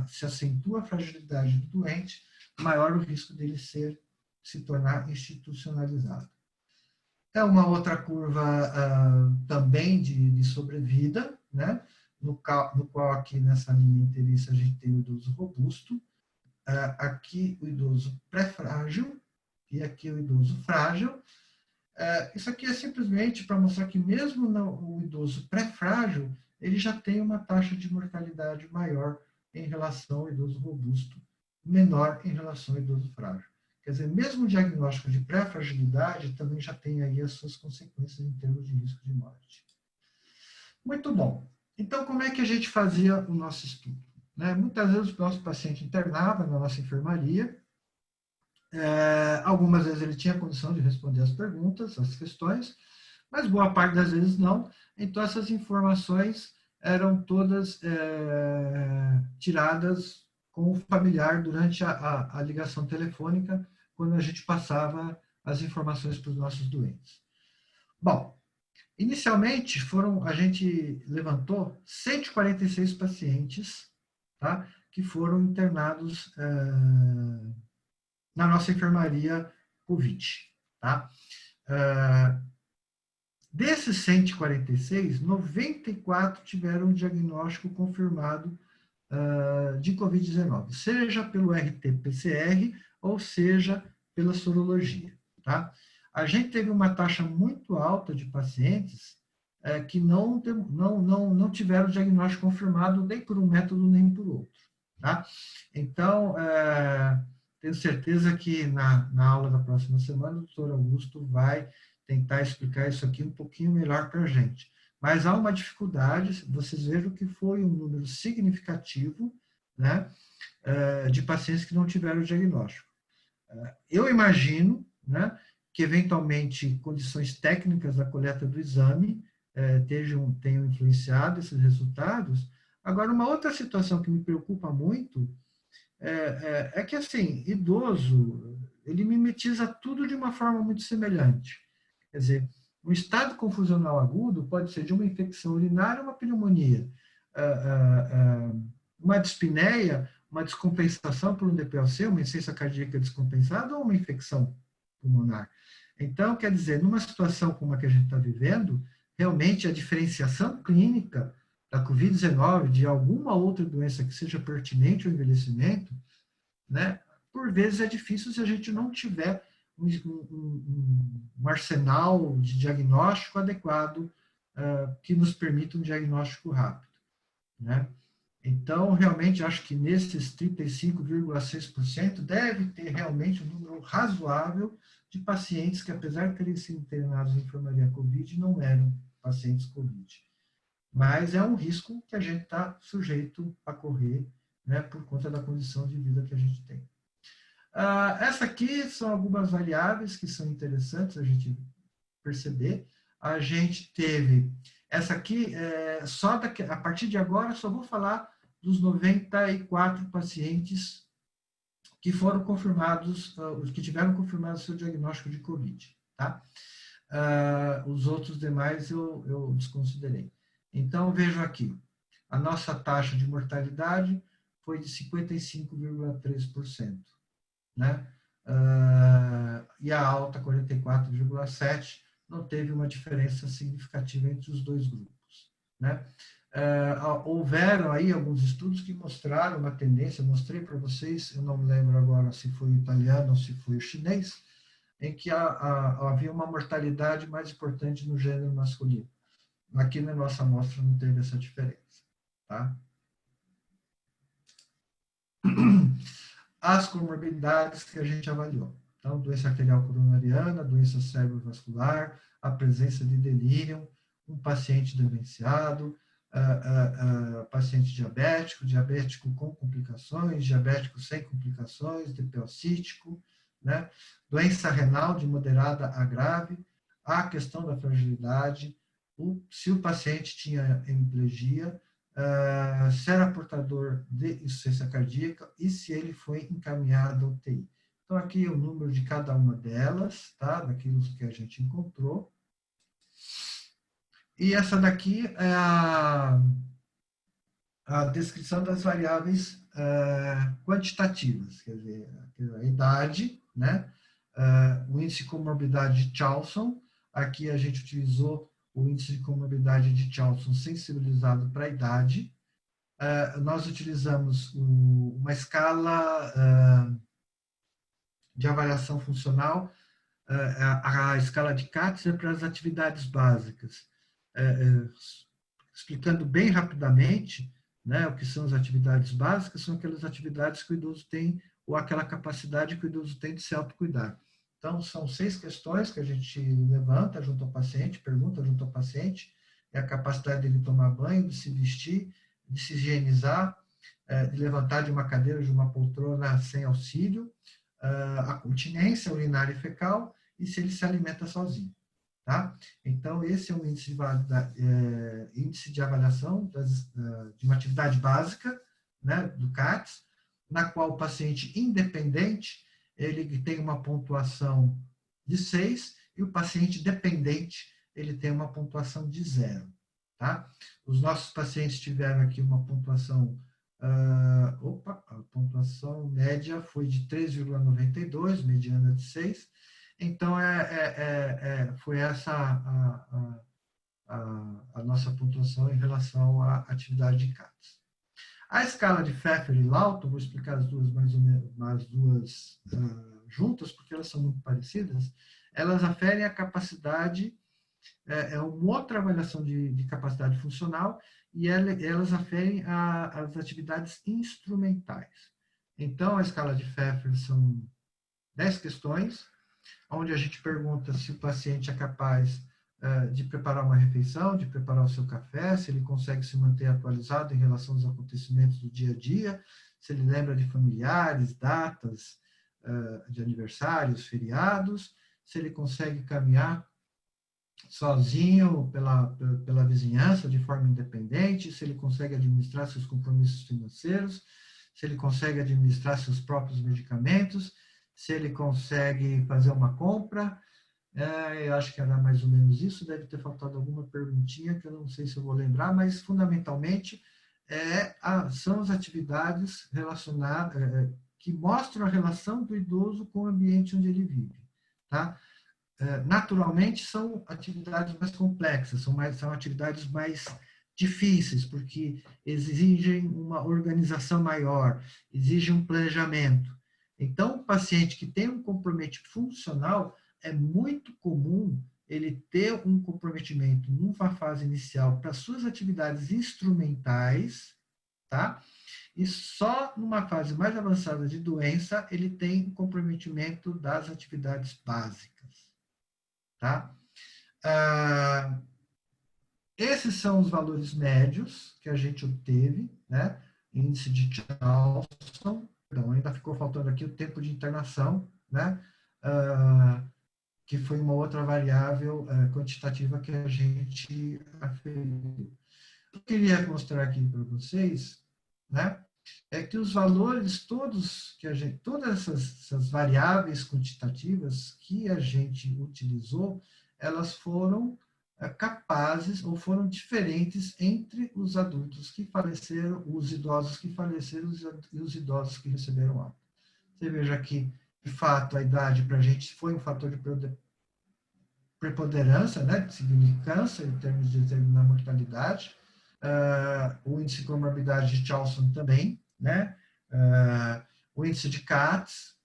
se acentua a fragilidade do doente, maior o risco dele se tornar institucionalizado. É uma outra curva também de sobrevida, né? No qual aqui nessa linha inteiriça a gente tem o idoso robusto, aqui o idoso pré-frágil e aqui o idoso frágil. Isso aqui é simplesmente para mostrar que mesmo o idoso pré-frágil, ele já tem uma taxa de mortalidade maior em relação ao idoso robusto, menor em relação ao idoso frágil. Quer dizer, mesmo o diagnóstico de pré-fragilidade também já tem aí as suas consequências em termos de risco de morte. Muito bom. Então, como é que a gente fazia o nosso estudo? Né? Muitas vezes o nosso paciente internava na nossa enfermaria, algumas vezes ele tinha condição de responder as perguntas, as questões, mas boa parte das vezes não. Então, essas informações eram todas tiradas com o familiar durante a ligação telefônica, quando a gente passava as informações para os nossos doentes. Bom, inicialmente a gente levantou 146 pacientes, tá, que foram internados na nossa enfermaria COVID. Tá? Desses 146, 94 tiveram diagnóstico confirmado de Covid-19, seja pelo RT-PCR ou seja pela sorologia. Tá? A gente teve uma taxa muito alta de pacientes que não tiveram diagnóstico confirmado nem por um método nem por outro. Tá? Então, tenho certeza que na aula da próxima semana o doutor Augusto vai tentar explicar isso aqui um pouquinho melhor para a gente. Mas há uma dificuldade, vocês vejam que foi um número significativo, né, de pacientes que não tiveram diagnóstico. Eu imagino, né, que eventualmente condições técnicas da coleta do exame tenham influenciado esses resultados. Agora, uma outra situação que me preocupa muito é que, assim, idoso, ele mimetiza tudo de uma forma muito semelhante. Quer dizer, um estado confusional agudo pode ser de uma infecção urinária ou uma pneumonia, uma dispneia, uma descompensação por um DPLC, uma insuficiência cardíaca descompensada ou uma infecção pulmonar. Então, quer dizer, numa situação como a que a gente está vivendo, realmente a diferenciação clínica da Covid-19 de alguma outra doença que seja pertinente ao envelhecimento, né, por vezes é difícil se a gente não tiver um arsenal de diagnóstico adequado que nos permita um diagnóstico rápido. Né? Então, realmente, acho que nesses 35,6% deve ter realmente um número razoável de pacientes que, apesar de terem sido internados em enfermaria COVID, não eram pacientes COVID. Mas é um risco que a gente está sujeito a correr, né, por conta da condição de vida que a gente tem. Essa aqui são algumas variáveis que são interessantes a gente perceber. A gente teve, essa aqui, a partir de agora, só vou falar dos 94 pacientes que foram confirmados, que tiveram confirmado seu diagnóstico de COVID. Tá? Os outros demais eu desconsiderei. Então, vejo aqui, a nossa taxa de mortalidade foi de 55,3%. Né? E a alta, 44,7%, não teve uma diferença significativa entre os dois grupos. Né? Houveram aí alguns estudos que mostraram uma tendência, mostrei para vocês, eu não me lembro agora se foi o italiano ou se foi o chinês, em que havia uma mortalidade mais importante no gênero masculino. Aqui na nossa amostra não teve essa diferença. Tá? As comorbidades que a gente avaliou. Então, doença arterial coronariana, doença cerebrovascular, a presença de delírio, um paciente demenciado, paciente diabético com complicações, diabético sem complicações, DPO-cítico, né? Doença renal de moderada a grave, a questão da fragilidade, se o paciente tinha hemiplegia, se era portador de insuficiência cardíaca e se ele foi encaminhado ao UTI. Então, aqui é o número de cada uma delas, tá? Daquilo que a gente encontrou. E essa daqui é a descrição das variáveis quantitativas, quer dizer, a idade, né? O índice de comorbidade de Charlson, Aqui a gente utilizou o índice de comorbidade de Charlson sensibilizado para a idade. Nós utilizamos uma escala de avaliação funcional, a escala de Katz para as atividades básicas. Explicando bem rapidamente, né, o que são as atividades básicas, são aquelas atividades que o idoso tem, ou aquela capacidade que o idoso tem de se autocuidar. Então, são 6 questões que a gente levanta junto ao paciente, pergunta junto ao paciente, é a capacidade dele tomar banho, de se vestir, de se higienizar, de levantar de uma cadeira, de uma poltrona sem auxílio, a continência urinária e fecal, e se ele se alimenta sozinho. Tá? Então, esse é um índice de avaliação de uma atividade básica, né, do CATS, na qual o paciente independente ele tem uma pontuação de 6 e o paciente dependente ele tem uma pontuação de 0. Tá? Os nossos pacientes tiveram aqui uma pontuação, a pontuação média foi de 3,92, mediana de 6. Então, foi essa a nossa pontuação em relação à atividade de CATS. A escala de Pfeffer e Lawton, vou explicar as duas mais ou menos, as duas juntas, porque elas são muito parecidas, elas aferem a capacidade, uma outra avaliação de capacidade funcional, e elas aferem as atividades instrumentais. Então, a escala de Pfeffer são 10 questões, onde a gente pergunta se o paciente é capaz de preparar uma refeição, de preparar o seu café, se ele consegue se manter atualizado em relação aos acontecimentos do dia a dia, se ele lembra de familiares, datas de aniversários, feriados, se ele consegue caminhar sozinho pela vizinhança de forma independente, se ele consegue administrar seus compromissos financeiros, se ele consegue administrar seus próprios medicamentos, se ele consegue fazer uma compra. Eu acho que era mais ou menos isso, deve ter faltado alguma perguntinha que eu não sei se eu vou lembrar, mas fundamentalmente são as atividades relacionadas, que mostram a relação do idoso com o ambiente onde ele vive. Tá? Naturalmente, são atividades mais complexas, são atividades mais difíceis, porque exigem uma organização maior, exigem um planejamento. Então, o paciente que tem um comprometimento funcional, é muito comum ele ter um comprometimento numa fase inicial para suas atividades instrumentais, tá? E só numa fase mais avançada de doença, ele tem um comprometimento das atividades básicas, tá? Esses são os valores médios que a gente obteve, né? Índice de Charlson, então, ainda ficou faltando aqui o tempo de internação, né? Que foi uma outra variável quantitativa que a gente aferiu. Eu queria mostrar aqui para vocês, né? É que os valores todas essas variáveis quantitativas que a gente utilizou, elas foram capazes ou foram diferentes entre os adultos que faleceram, os idosos que faleceram e os idosos que receberam alta. Você veja aqui, de fato, a idade para a gente foi um fator de preponderância, né, de significância em termos de determinar a mortalidade. O índice de comorbidade de Charlson também, né? O índice de Katz,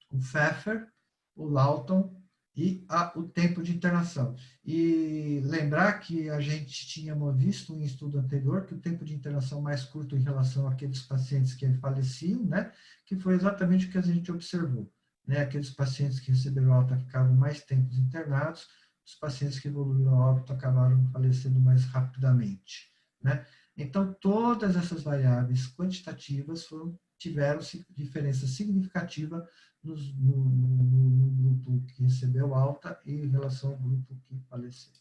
o Pfeffer, o Lawton e o tempo de internação. E lembrar que a gente tinha visto em estudo anterior que o tempo de internação mais curto em relação àqueles pacientes que faleciam, né? Que foi exatamente o que a gente observou. Né? Aqueles pacientes que receberam alta ficavam mais tempos internados, os pacientes que evoluíram ao óbito acabaram falecendo mais rapidamente. Né? Então, todas essas variáveis quantitativas tiveram diferença significativa no grupo que recebeu alta e em relação ao grupo que faleceu.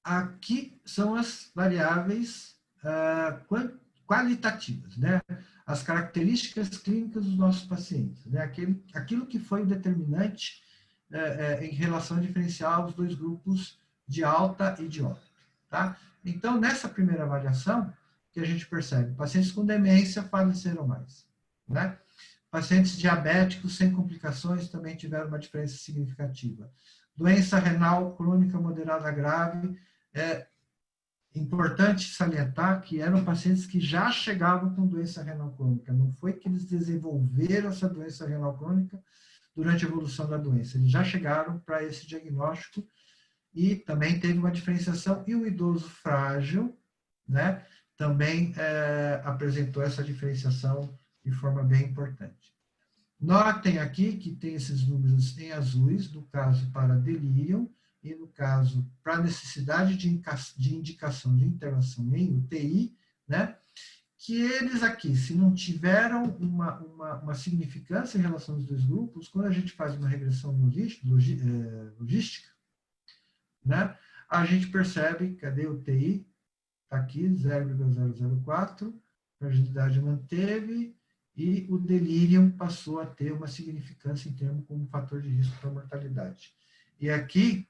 Aqui são as variáveis qualitativas, né? As características clínicas dos nossos pacientes, né? Aquilo que foi o determinante em relação a diferenciar os dois grupos de alta e de óbito. Tá? Então, nessa primeira avaliação, que a gente percebe, pacientes com demência faleceram mais. Né? Pacientes diabéticos sem complicações também tiveram uma diferença significativa. Doença renal crônica moderada grave, é importante salientar que eram pacientes que já chegavam com doença renal crônica. Não foi que eles desenvolveram essa doença renal crônica durante a evolução da doença. Eles já chegaram para esse diagnóstico e também teve uma diferenciação. E o idoso frágil, né, também apresentou essa diferenciação de forma bem importante. Notem aqui que tem esses números em azuis, no caso para delírio, e no caso para necessidade de indicação de internação em UTI, né, que eles aqui, se não tiveram uma significância em relação aos dois grupos, quando a gente faz uma regressão logística, né, a gente percebe, cadê o UTI? Está aqui, 0,004, fragilidade manteve, e o delírio passou a ter uma significância em termos como fator de risco para a mortalidade. E aqui,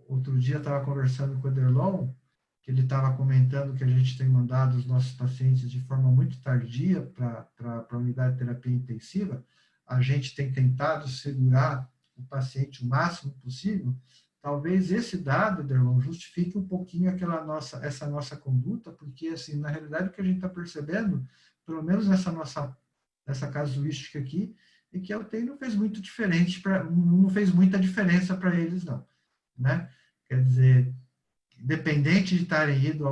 outro dia eu estava conversando com o Ederlon, que ele estava comentando que a gente tem mandado os nossos pacientes de forma muito tardia para a unidade de terapia intensiva. A gente tem tentado segurar o paciente o máximo possível. Talvez esse dado, Ederlon, justifique um pouquinho essa nossa conduta, porque, assim, na realidade, o que a gente está percebendo, pelo menos nessa casuística aqui, é que a UTI não fez muito diferente, não fez muita diferença para eles, não. Né? Quer dizer, independente de terem ido à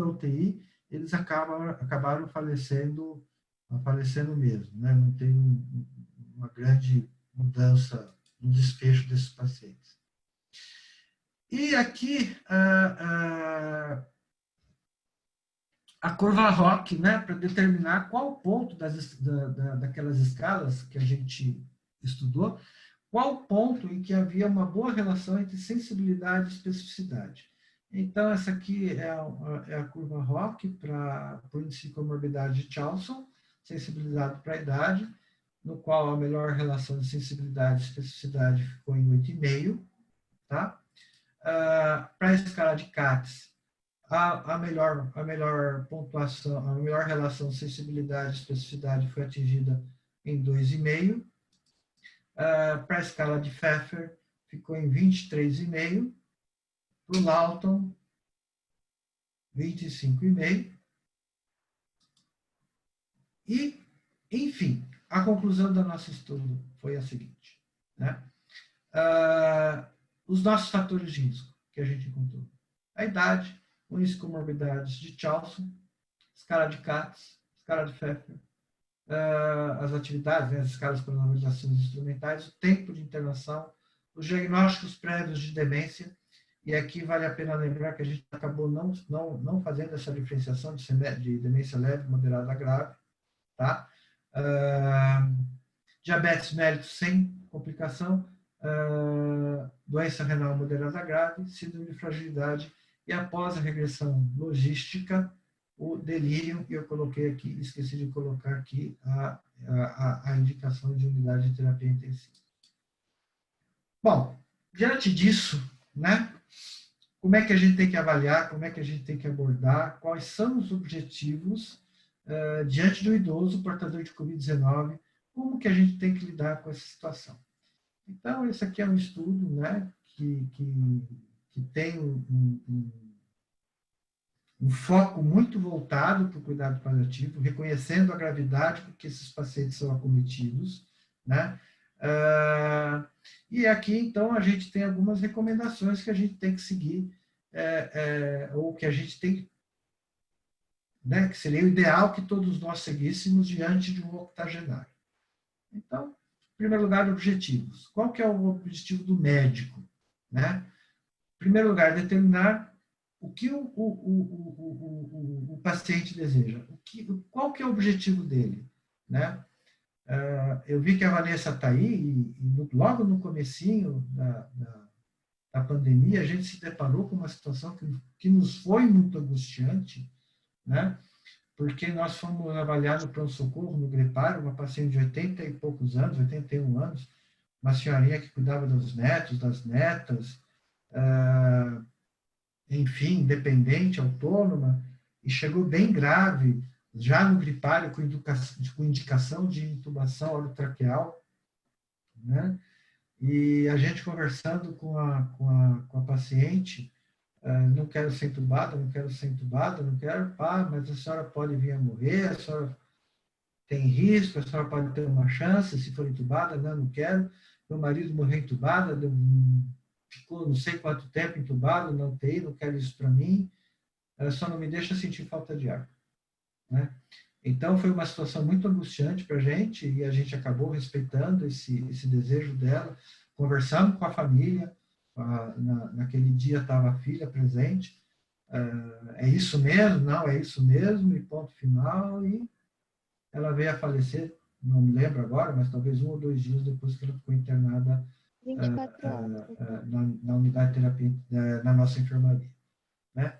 UTI, eles acabaram falecendo mesmo. Né? Não tem uma grande mudança no desfecho desses pacientes. E aqui, a curva ROC, né, para determinar qual ponto daquelas escalas que a gente estudou, qual ponto em que havia uma boa relação entre sensibilidade e especificidade. Então, essa aqui é a curva ROC para o índice de comorbidade de Charlson, sensibilidade para a idade, no qual a melhor relação de sensibilidade e especificidade ficou em 8,5, tá? Para a escala de CATS, a melhor pontuação, a melhor relação sensibilidade e especificidade foi atingida em 2,5. Para a escala de Pfeffer, ficou em 23,5. Para o Lawton, 25,5. E, enfim, a conclusão do nosso estudo foi a seguinte, né? Os nossos fatores de risco que a gente encontrou. A idade, o índice de comorbidades de Charlson, escala de CATS, escala de Pfeffer, as atividades, né, as escalas para normalizações instrumentais, o tempo de internação, os diagnósticos prévios de demência, e aqui vale a pena lembrar que a gente acabou não fazendo essa diferenciação de demência leve, moderada, grave, tá? Diabetes mellitus sem complicação, doença renal moderada grave, síndrome de fragilidade, e após a regressão logística, o delírio, e eu coloquei aqui, esqueci de colocar aqui a indicação de unidade de terapia intensiva. Bom, diante disso, né, como é que a gente tem que avaliar, como é que a gente tem que abordar, quais são os objetivos diante do idoso portador de Covid-19, como que a gente tem que lidar com essa situação. Então, esse aqui é um estudo, né, que tem um foco muito voltado para o cuidado paliativo, reconhecendo a gravidade com que esses pacientes são acometidos, né? E aqui, então, a gente tem algumas recomendações que a gente tem que seguir, ou que a gente tem, né, que seria o ideal que todos nós seguíssemos diante de um octogenário. Então, em primeiro lugar, objetivos. Qual que é o objetivo do médico? Né? Em primeiro lugar, determinar o que o paciente deseja. Qual que é o objetivo dele? Né? Eu vi que a Vanessa está aí, e logo no comecinho da pandemia, a gente se deparou com uma situação que nos foi muito angustiante, né? Porque nós fomos avaliar no pronto-socorro, no gripário, uma paciente de 80 e poucos anos, 81 anos, uma senhorinha que cuidava dos netos, das netas, enfim, independente, autônoma, e chegou bem grave, já no gripário, com indicação de intubação orotraqueal, né? E a gente conversando com a paciente, não quero ser entubada, não quero ser entubada, não quero, mas a senhora pode vir a morrer, a senhora tem risco, a senhora pode ter uma chance se for entubada, não quero. Meu marido morreu entubado, ficou não sei quanto tempo entubado na UTI, não quero isso para mim, só não me deixa sentir falta de ar, né? Então, foi uma situação muito angustiante para a gente, e a gente acabou respeitando esse desejo dela, conversamos com a família, naquele dia estava a filha presente, é isso mesmo? Não, é isso mesmo, e ponto final, e ela veio a falecer, não me lembro agora, mas talvez 1 ou 2 dias depois que ela ficou internada 24 horas. na unidade de terapia, na nossa enfermaria, né?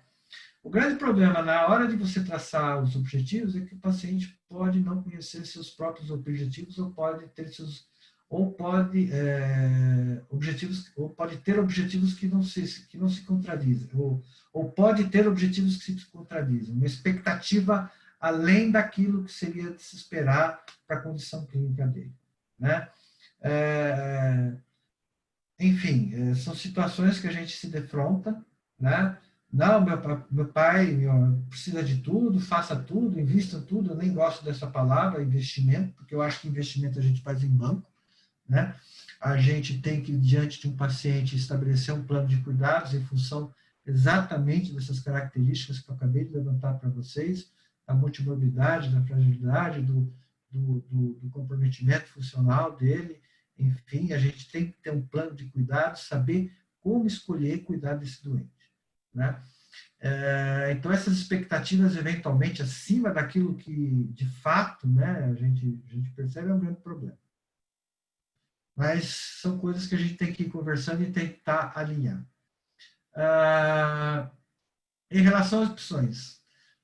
O grande problema na hora de você traçar os objetivos é que o paciente pode não conhecer seus próprios objetivos ou pode ter objetivos que não se contradizem, ou pode ter objetivos que se contradizem, uma expectativa além daquilo que seria de se esperar para a condição clínica dele, né? Enfim, são situações que a gente se defronta, né? Não, meu pai precisa de tudo, faça tudo, invista tudo. Eu nem gosto dessa palavra, investimento, porque eu acho que investimento a gente faz em banco, né? A gente tem que, diante de um paciente, estabelecer um plano de cuidados em função exatamente dessas características que eu acabei de levantar para vocês, da multimorbidade, da fragilidade, do comprometimento funcional dele. Enfim, a gente tem que ter um plano de cuidados, saber como escolher cuidar desse doente, né? Então, essas expectativas, eventualmente, acima daquilo que, de fato, né, a gente percebe, é um grande problema. Mas são coisas que a gente tem que ir conversando e tentar alinhar. Em relação às opções,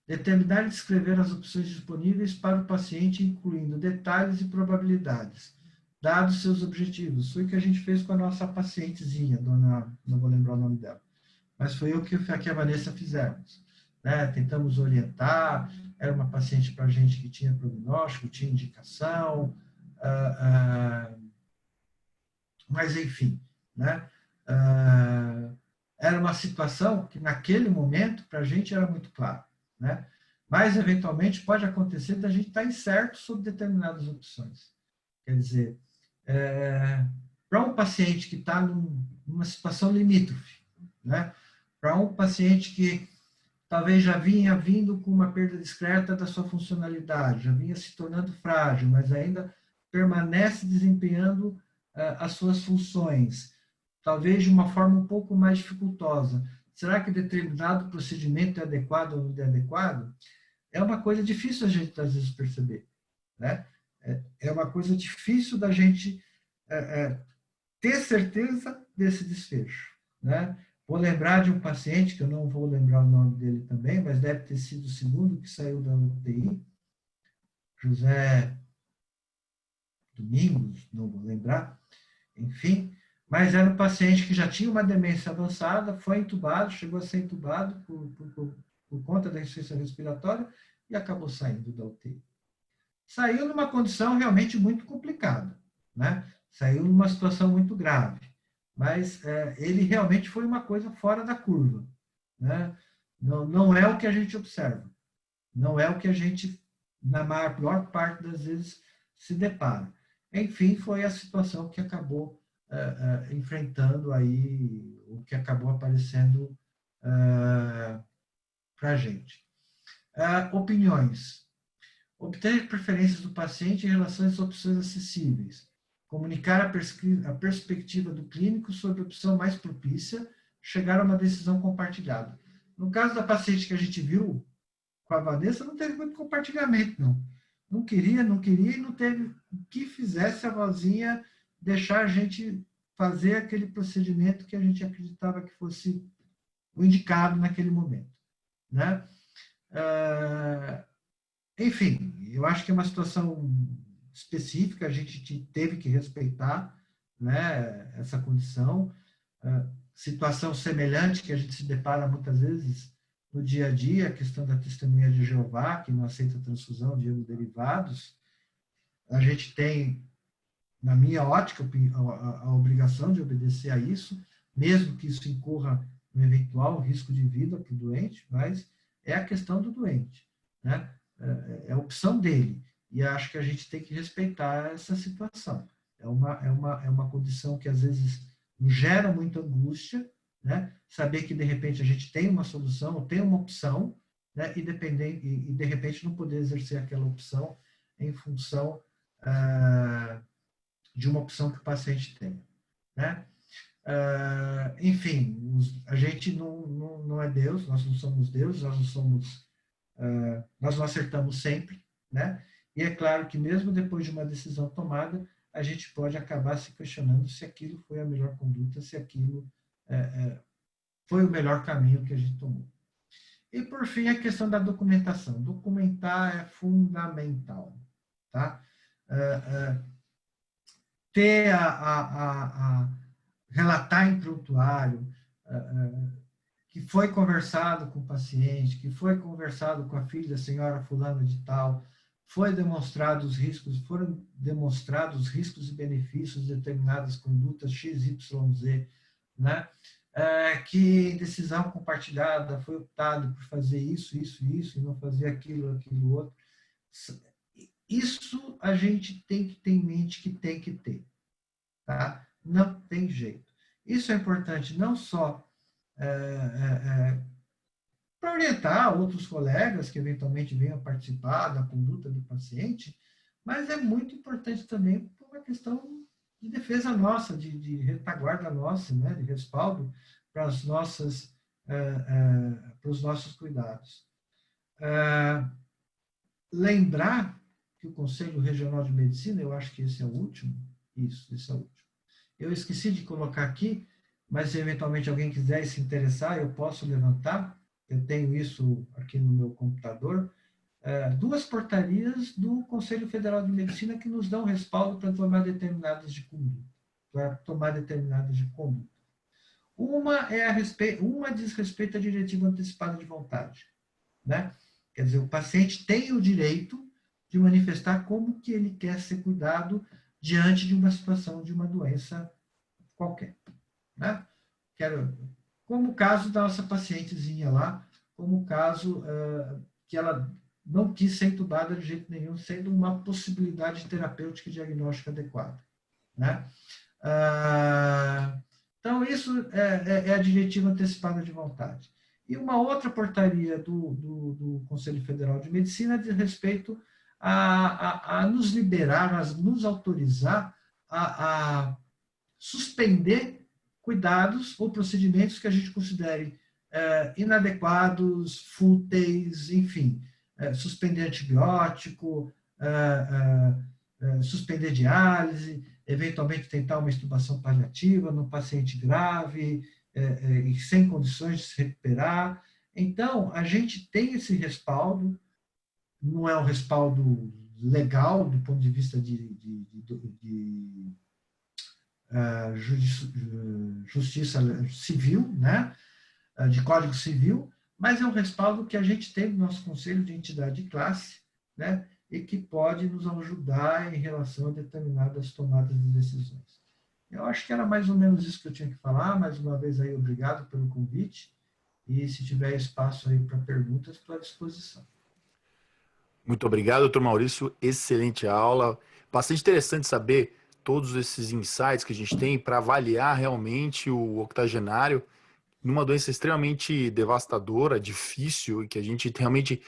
determinar e descrever as opções disponíveis para o paciente, incluindo detalhes e probabilidades, dados seus objetivos. Foi o que a gente fez com a nossa pacientezinha, não vou lembrar o nome dela, mas foi o que a Vanessa fizemos, né? Tentamos orientar, era uma paciente para a gente que tinha prognóstico, tinha indicação, mas enfim, né? Era uma situação que naquele momento para a gente era muito claro, né? Mas eventualmente pode acontecer da gente estar incerto sobre determinadas opções. Quer dizer, para um paciente que está numa situação limítrofe, né? Para um paciente que talvez já vinha vindo com uma perda discreta da sua funcionalidade, já vinha se tornando frágil, mas ainda permanece desempenhando as suas funções, talvez de uma forma um pouco mais dificultosa. Será que determinado procedimento é adequado ou não é adequado? É uma coisa difícil a gente, às vezes, perceber, né? É uma coisa difícil da gente ter certeza desse desfecho, né? Vou lembrar de um paciente, que eu não vou lembrar o nome dele também, mas deve ter sido o segundo que saiu da UTI, José Domingos, não vou lembrar, enfim, mas era um paciente que já tinha uma demência avançada, foi entubado, chegou a ser entubado por conta da insuficiência respiratória e acabou saindo da UTI. Saiu numa condição realmente muito complicada, né? Saiu numa situação muito grave, mas ele realmente foi uma coisa fora da curva, né? Não é o que a gente observa, não é o que a gente, na maior parte das vezes, se depara. Enfim, foi a situação que acabou enfrentando aí, o que acabou aparecendo para a gente. Opiniões. Obter preferências do paciente em relação às opções acessíveis. Comunicar a perspectiva do clínico sobre a opção mais propícia, chegar a uma decisão compartilhada. No caso da paciente que a gente viu com a Vanessa, não teve muito compartilhamento, não. Não queria e não teve o que fizesse a vozinha deixar a gente fazer aquele procedimento que a gente acreditava que fosse o indicado naquele momento, né? Enfim, eu acho que é uma situação específica, a gente teve que respeitar, né, essa condição. Situação semelhante que a gente se depara muitas vezes no dia a dia, a questão da testemunha de Jeová, que não aceita transfusão de hemoderivados, a gente tem, na minha ótica, a obrigação de obedecer a isso, mesmo que isso incorra no eventual risco de vida para o doente, mas é a questão do doente, né? É a opção dele. E acho que a gente tem que respeitar essa situação. É uma condição que, às vezes, nos gera muita angústia, né? Saber que, de repente, a gente tem uma solução, tem uma opção, né? E de repente, não poder exercer aquela opção em função de uma opção que o paciente tem, né? Enfim, a gente não é Deus, nós não somos Deus, nós não acertamos sempre, né? E é claro que mesmo depois de uma decisão tomada, a gente pode acabar se questionando se aquilo foi a melhor conduta, se aquilo foi o melhor caminho que a gente tomou. E, por fim, a questão da documentação. Documentar é fundamental, tá? Ter relatar em prontuário que foi conversado com o paciente, que foi conversado com a filha da senhora fulana de tal, foram demonstrados os riscos e benefícios de determinadas condutas XYZ, né? Que decisão compartilhada foi optado por fazer isso, e não fazer aquilo, outro. Isso a gente tem que ter em mente que tem que ter, tá? Não tem jeito. Isso é importante não só para orientar outros colegas que eventualmente venham participar da conduta do paciente, mas é muito importante também por uma questão de defesa nossa, de retaguarda nossa, né, de respaldo para os nossos cuidados. Lembrar que o Conselho Regional de Medicina, eu acho que esse é o último, esse é o último. Eu esqueci de colocar aqui, mas se eventualmente alguém quiser se interessar, eu posso levantar. Eu tenho isso aqui no meu computador. 2 portarias do Conselho Federal de Medicina que nos dão respaldo para tomar determinadas de conduta. Uma diz respeito à diretiva antecipada de vontade, né? Quer dizer, o paciente tem o direito de manifestar como que ele quer ser cuidado diante de uma situação de uma doença qualquer, né? Como o caso da nossa pacientezinha lá, como o caso que ela não quis ser entubada de jeito nenhum, sendo uma possibilidade terapêutica e diagnóstica adequada, né? Então, isso é a diretiva antecipada de vontade. E uma outra portaria do Conselho Federal de Medicina diz respeito a nos liberar, a nos autorizar a suspender cuidados ou procedimentos que a gente considere inadequados, fúteis, enfim, suspender antibiótico, suspender diálise, eventualmente tentar uma intubação paliativa num paciente grave e sem condições de se recuperar. Então, a gente tem esse respaldo, não é um respaldo legal do ponto de vista de justiça civil, né? De Código Civil, mas é um respaldo que a gente tem no nosso Conselho de Entidade de Classe, né? E que pode nos ajudar em relação a determinadas tomadas de decisões. Eu acho que era mais ou menos isso que eu tinha que falar. Mais uma vez aí, obrigado pelo convite. E se tiver espaço aí para perguntas, estou à disposição. Muito obrigado, doutor Maurício. Excelente aula. Bastante interessante saber todos esses insights que a gente tem para avaliar realmente o octogenário numa doença extremamente devastadora, difícil, e que a gente realmente,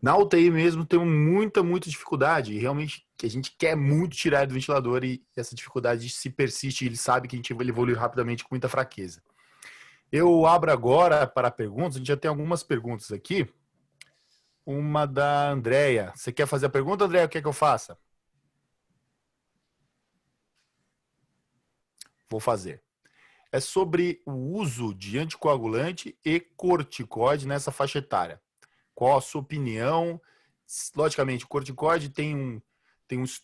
na UTI mesmo, tem muita dificuldade. E realmente que a gente quer muito tirar ele do ventilador e essa dificuldade se persiste. E ele sabe que a gente vai evoluir rapidamente com muita fraqueza. Eu abro agora para perguntas. A gente já tem algumas perguntas aqui. Uma da Andréia. Você quer fazer a pergunta, Andréia? O que é que eu faça? Vou fazer. É sobre o uso de anticoagulante e corticoide nessa faixa etária. Qual a sua opinião? Logicamente, o corticoide tem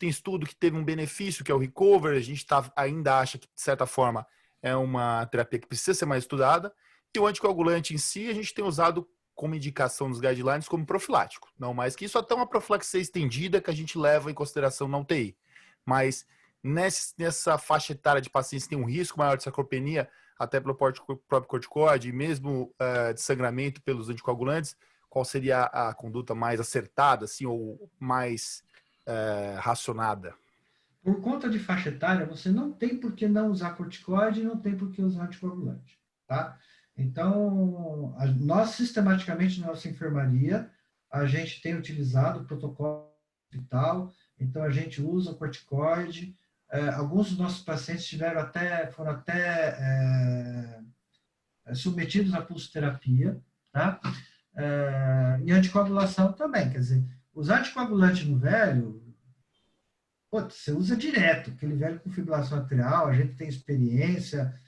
estudo que teve um benefício, que é o recover. A gente ainda acha que, de certa forma, é uma terapia que precisa ser mais estudada. E o anticoagulante em si, a gente tem usado como indicação nos guidelines como profilático. Não mais que isso, até uma profilaxia estendida que a gente leva em consideração na UTI. Mas nessa faixa etária de pacientes que tem um risco maior de sarcopenia, até pelo próprio corticoide, e mesmo de sangramento pelos anticoagulantes, qual seria a conduta mais acertada, assim, ou mais racionada? Por conta de faixa etária, você não tem por que não usar corticoide e não tem por que usar anticoagulante, tá? Então, nós sistematicamente na nossa enfermaria, a gente tem utilizado o protocolo hospital, então a gente usa o corticoide. Alguns dos nossos pacientes foram até submetidos à pulsoterapia, tá? E anticoagulação também, quer dizer, usar anticoagulante no velho, você usa direto, aquele velho com fibrilação atrial, a gente tem experiência,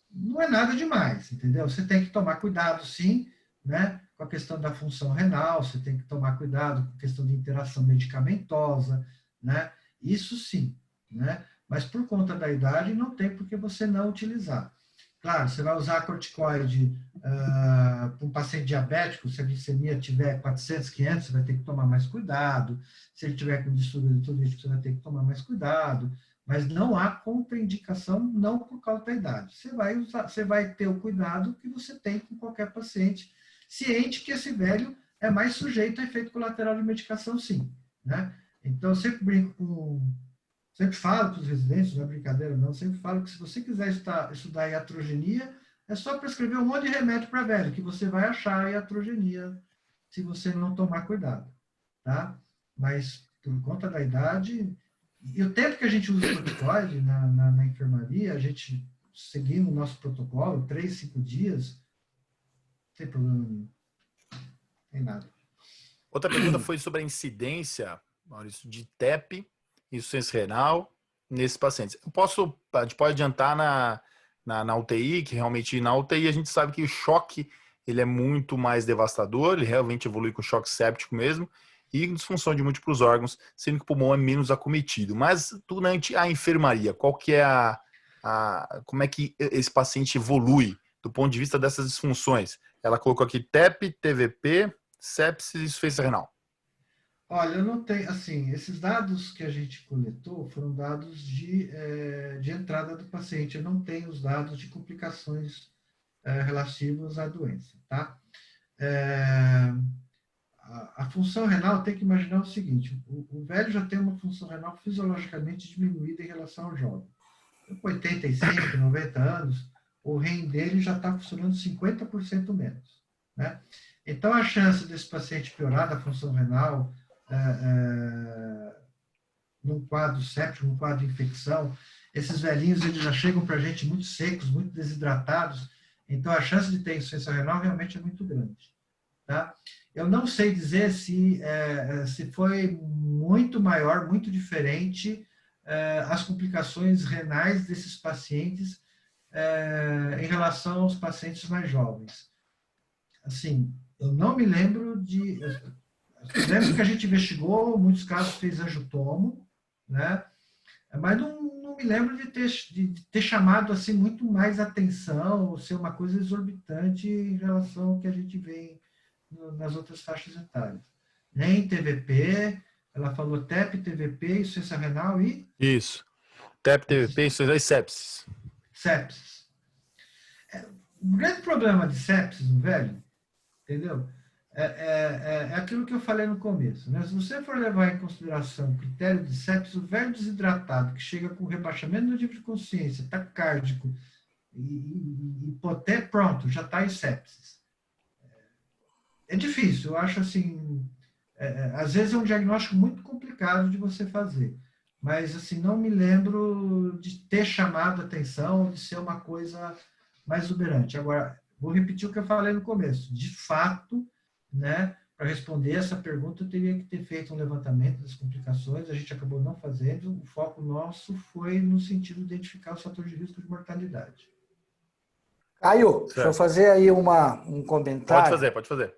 não é nada demais, entendeu? Você tem que tomar cuidado, sim, né, com a questão da função renal, você tem que tomar cuidado com a questão de interação medicamentosa, né, isso sim, né, mas por conta da idade não tem por que você não utilizar. Claro, você vai usar corticoide para um paciente diabético, se a glicemia tiver 400, 500, você vai ter que tomar mais cuidado. Se ele tiver com distúrbio eletrolítico, você vai ter que tomar mais cuidado. Mas não há contraindicação, não por causa da idade. Você vai ter o cuidado que você tem com qualquer paciente, ciente que esse velho é mais sujeito a efeito colateral de medicação, sim, né? Então, eu sempre falo para os residentes, não é brincadeira não, sempre falo que se você quiser estudar iatrogenia, é só prescrever um monte de remédio para velho, que você vai achar iatrogenia, se você não tomar cuidado, tá? Mas, por conta da idade, e o tempo que a gente usa o corticoide na enfermaria, a gente seguindo o nosso protocolo, 3, 5 dias, não tem problema nenhum, não tem nada. Outra pergunta foi sobre a incidência, Maurício, de TEP, insuficiência renal, nesses pacientes. A gente pode adiantar na UTI, que realmente na UTI a gente sabe que o choque ele é muito mais devastador, ele realmente evolui com choque séptico mesmo, e disfunção de múltiplos órgãos, sendo que o pulmão é menos acometido. Mas durante a enfermaria, qual que é como é que esse paciente evolui do ponto de vista dessas disfunções? Ela colocou aqui TEP, TVP, sepsis e insuficiência renal. Olha, eu não tenho, assim, esses dados que a gente coletou foram dados de entrada do paciente, eu não tenho os dados de complicações relativos à doença, tá? A função renal tem que imaginar o seguinte, o velho já tem uma função renal fisiologicamente diminuída em relação ao jovem. Com 85, 90 anos, o rim dele já está funcionando 50% menos, né? Então, a chance desse paciente piorar da função renal num quadro séptico, num quadro de infecção, esses velhinhos eles já chegam para a gente muito secos, muito desidratados, então a chance de ter insuficiência renal realmente é muito grande, tá? Eu não sei dizer se foi muito maior, muito diferente as complicações renais desses pacientes em relação aos pacientes mais jovens. Assim, eu não me lembro lembro que a gente investigou, muitos casos fez angiotomo, né? Mas não me lembro de ter chamado assim muito mais atenção, ou ser uma coisa exorbitante em relação ao que a gente vê nas outras faixas etárias. Nem TVP, ela falou TEP, TVP, insuficiência renal e... Isso. TEP, TVP, insuficiência e sepsis. Sepsis. O grande problema de sepsis no velho, entendeu? É aquilo que eu falei no começo, né? Se você for levar em consideração o critério de sepsis, o velho desidratado que chega com rebaixamento do nível de consciência, taquicárdico e hipoté, pronto, já está em sepsis. É difícil, eu acho assim, às vezes é um diagnóstico muito complicado de você fazer, mas assim, não me lembro de ter chamado a atenção, de ser uma coisa mais exuberante. Agora, vou repetir o que eu falei no começo, de fato, né, para responder essa pergunta, eu teria que ter feito um levantamento das complicações, a gente acabou não fazendo, o foco nosso foi no sentido de identificar os fatores de risco de mortalidade. Caio, deixa eu fazer aí um comentário. Pode fazer.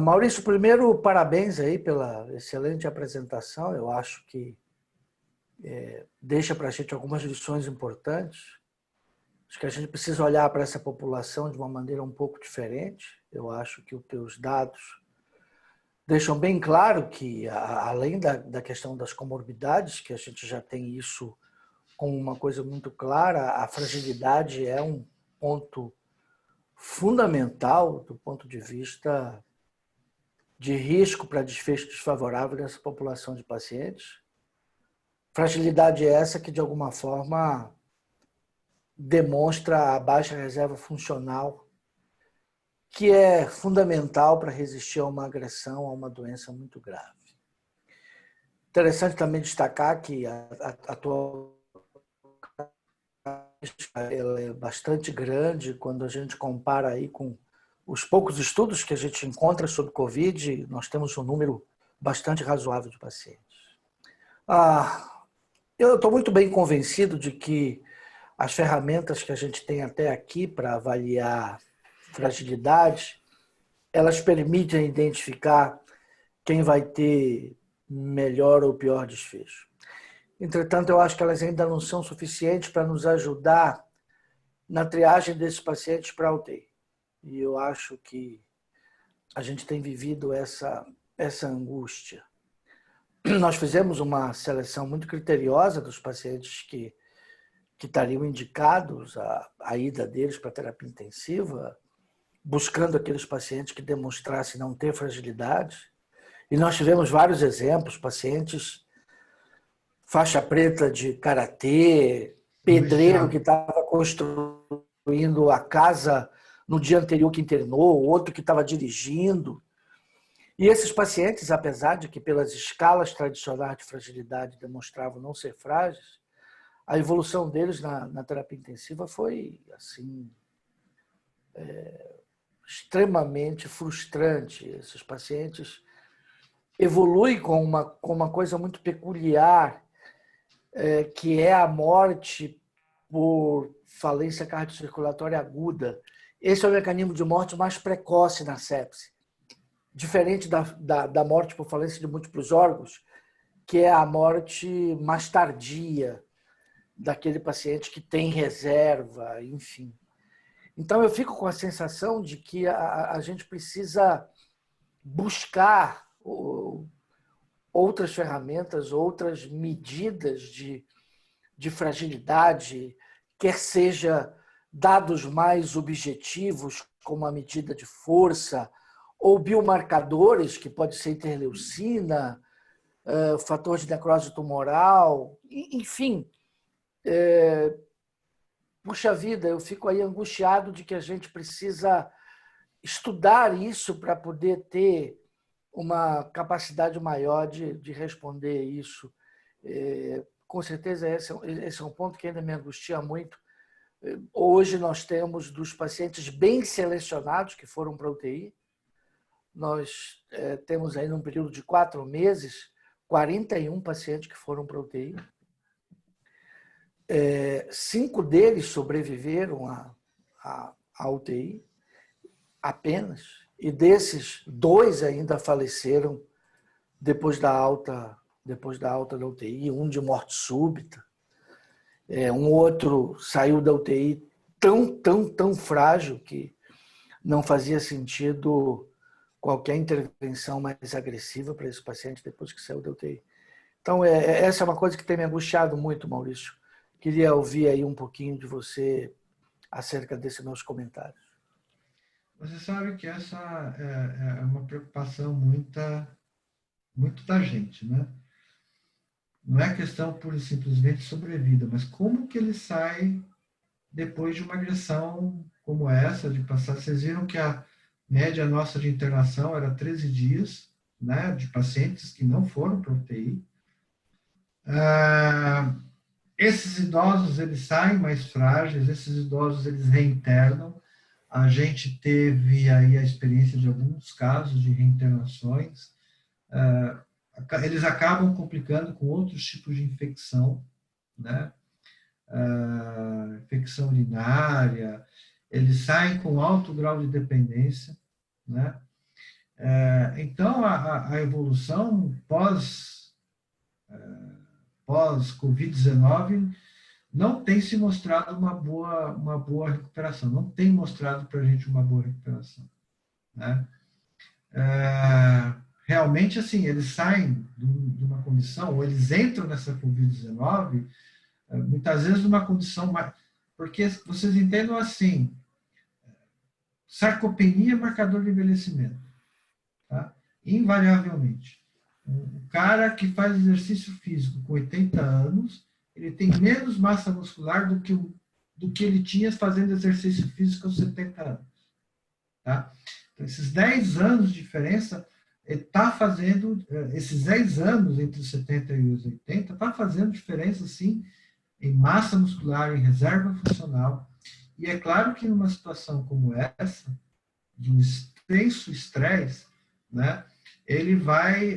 Maurício, primeiro, parabéns aí pela excelente apresentação, eu acho que deixa para a gente algumas lições importantes. Acho que a gente precisa olhar para essa população de uma maneira um pouco diferente. Eu acho que os teus dados deixam bem claro que, além da questão das comorbidades, que a gente já tem isso como uma coisa muito clara, a fragilidade é um ponto fundamental do ponto de vista de risco para desfecho desfavorável nessa população de pacientes. Fragilidade essa que, de alguma forma, demonstra a baixa reserva funcional, que é fundamental para resistir a uma agressão, a uma doença muito grave. Interessante também destacar que a tua ela é bastante grande quando a gente compara aí com os poucos estudos que a gente encontra sobre Covid, nós temos um número bastante razoável de pacientes. Eu estou muito bem convencido de que as ferramentas que a gente tem até aqui para avaliar fragilidade, elas permitem identificar quem vai ter melhor ou pior desfecho. Entretanto, eu acho que elas ainda não são suficientes para nos ajudar na triagem desses pacientes para a UTI. E eu acho que a gente tem vivido essa angústia. Nós fizemos uma seleção muito criteriosa dos pacientes que estariam indicados a ida deles para a terapia intensiva, buscando aqueles pacientes que demonstrassem não ter fragilidade. E nós tivemos vários exemplos, pacientes faixa preta de karatê, pedreiro que estava construindo a casa no dia anterior que internou, outro que estava dirigindo. E esses pacientes, apesar de que pelas escalas tradicionais de fragilidade demonstravam não ser frágeis, a evolução deles na terapia intensiva foi assim extremamente frustrante. Esses pacientes evoluem com uma coisa muito peculiar, que é a morte por falência cardiocirculatória aguda. Esse é o mecanismo de morte mais precoce na sepse. Diferente da morte por falência de múltiplos órgãos, que é a morte mais tardia daquele paciente que tem reserva, enfim. Então, eu fico com a sensação de que a gente precisa buscar outras ferramentas, outras medidas de fragilidade, quer seja dados mais objetivos, como a medida de força, ou biomarcadores, que pode ser interleucina, fator de necrose tumoral, enfim. Puxa vida, eu fico aí angustiado de que a gente precisa estudar isso para poder ter uma capacidade maior de responder isso. Com certeza esse é um ponto que ainda me angustia muito. Hoje nós temos dos pacientes bem selecionados que foram para a UTI, nós temos aí num período de 4 meses, 41 pacientes que foram para a UTI. 5 deles sobreviveram à UTI, apenas. E desses, 2 ainda faleceram depois da alta da UTI, um de morte súbita. Um outro saiu da UTI tão frágil que não fazia sentido qualquer intervenção mais agressiva para esse paciente depois que saiu da UTI. Então, essa é uma coisa que tem me angustiado muito, Maurício. Queria ouvir aí um pouquinho de você acerca desses meus comentários. Você sabe que essa é uma preocupação muito da gente, né? Não é questão pura e simplesmente sobrevida, mas como que ele sai depois de uma agressão como essa, de passar... Vocês viram que a média nossa de internação era 13 dias, né, de pacientes que não foram para a UTI. Esses idosos, eles saem mais frágeis, esses idosos, eles reinternam. A gente teve aí a experiência de alguns casos de reinternações. Eles acabam complicando com outros tipos de infecção, né? Infecção urinária, eles saem com alto grau de dependência, né? Então, a evolução pós-Covid-19 não tem se mostrado uma boa recuperação, não tem mostrado para a gente uma boa recuperação. né? Realmente, assim, eles saem de uma condição, ou eles entram nessa Covid-19, muitas vezes numa condição mais... Porque vocês entendam assim, sarcopenia é marcador de envelhecimento, tá? Invariavelmente. O cara que faz exercício físico com 80 anos, ele tem menos massa muscular do que ele tinha fazendo exercício físico aos 70 anos. Tá? Então, esses 10 anos de diferença, está fazendo, esses 10 anos entre os 70 e os 80, está fazendo diferença, sim, em massa muscular, em reserva funcional. E é claro que numa situação como essa, de um extenso estresse, né, ele vai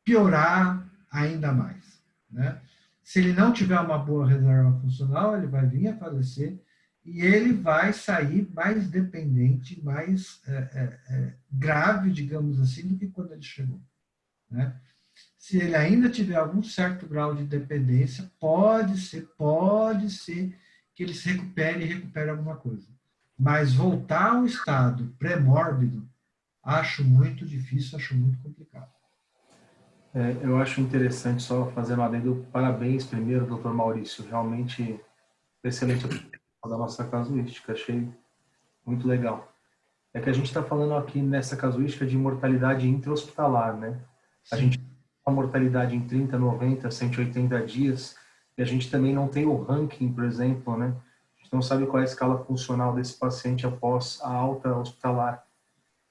piorar ainda mais, né? Se ele não tiver uma boa reserva funcional, ele vai vir a falecer e ele vai sair mais dependente, mais grave, digamos assim, do que quando ele chegou, né? Se ele ainda tiver algum certo grau de dependência, pode ser que ele se recupere e recupere alguma coisa. Mas voltar ao estado pré-mórbido, acho muito difícil, acho muito complicado. Eu acho interessante, só fazendo um adendo, parabéns primeiro, doutor Maurício, realmente excelente da nossa casuística, achei muito legal. É que a gente está falando aqui nessa casuística de mortalidade intra-hospitalar, né? A gente tem a mortalidade em 30, 90, 180 dias, e a gente também não tem o ranking, por exemplo, né? A gente não sabe qual é a escala funcional desse paciente após a alta hospitalar.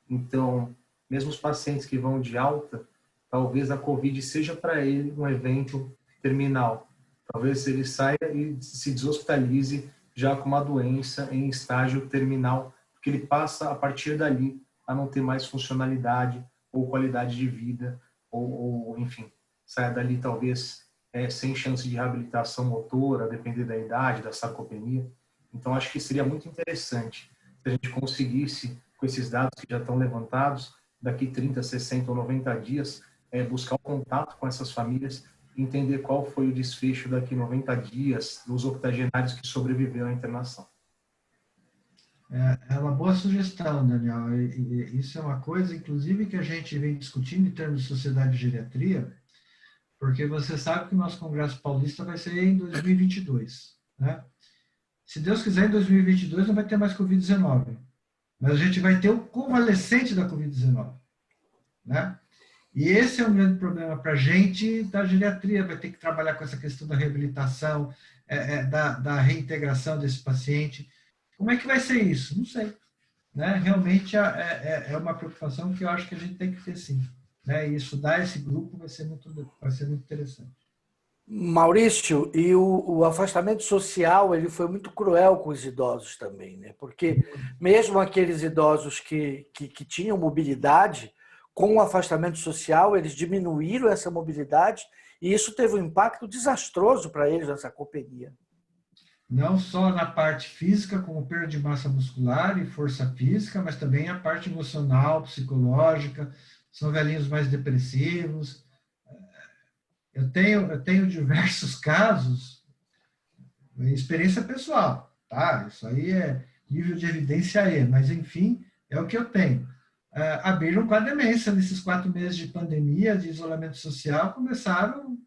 Então, mesmo os pacientes que vão de alta, talvez a Covid seja para ele um evento terminal. Talvez ele saia e se deshospitalize já com uma doença em estágio terminal, porque ele passa a partir dali a não ter mais funcionalidade ou qualidade de vida, ou enfim, saia dali talvez sem chance de reabilitação motora, a depender da idade, da sarcopenia. Então, acho que seria muito interessante se a gente conseguisse, com esses dados que já estão levantados, daqui 30, 60 ou 90 dias, buscar o contato com essas famílias, entender qual foi o desfecho daqui 90 dias dos octogenários que sobreviveram à internação. É uma boa sugestão, Daniel. Isso é uma coisa, inclusive, que a gente vem discutindo em termos de sociedade de geriatria, porque você sabe que o nosso Congresso Paulista vai ser em 2022, né? Se Deus quiser, em 2022 não vai ter mais Covid-19, mas a gente vai ter o convalescente da Covid-19, né? E esse é um grande problema para a gente da geriatria, vai ter que trabalhar com essa questão da reabilitação, da reintegração desse paciente. Como é que vai ser isso? Não sei, né? Realmente é uma preocupação que eu acho que a gente tem que ter, sim, né? E estudar esse grupo vai ser muito interessante. Maurício, e o afastamento social ele foi muito cruel com os idosos também, né? Porque mesmo aqueles idosos que tinham mobilidade, com o afastamento social, eles diminuíram essa mobilidade e isso teve um impacto desastroso para eles nessa sarcopenia. Não só na parte física, como perda de massa muscular e força física, mas também a parte emocional, psicológica, são velhinhos mais depressivos. Eu tenho diversos casos, experiência pessoal, tá? Isso aí é nível de evidência aí, mas enfim, é o que eu tenho. Abriram com a demência nesses 4 meses de pandemia, de isolamento social, começaram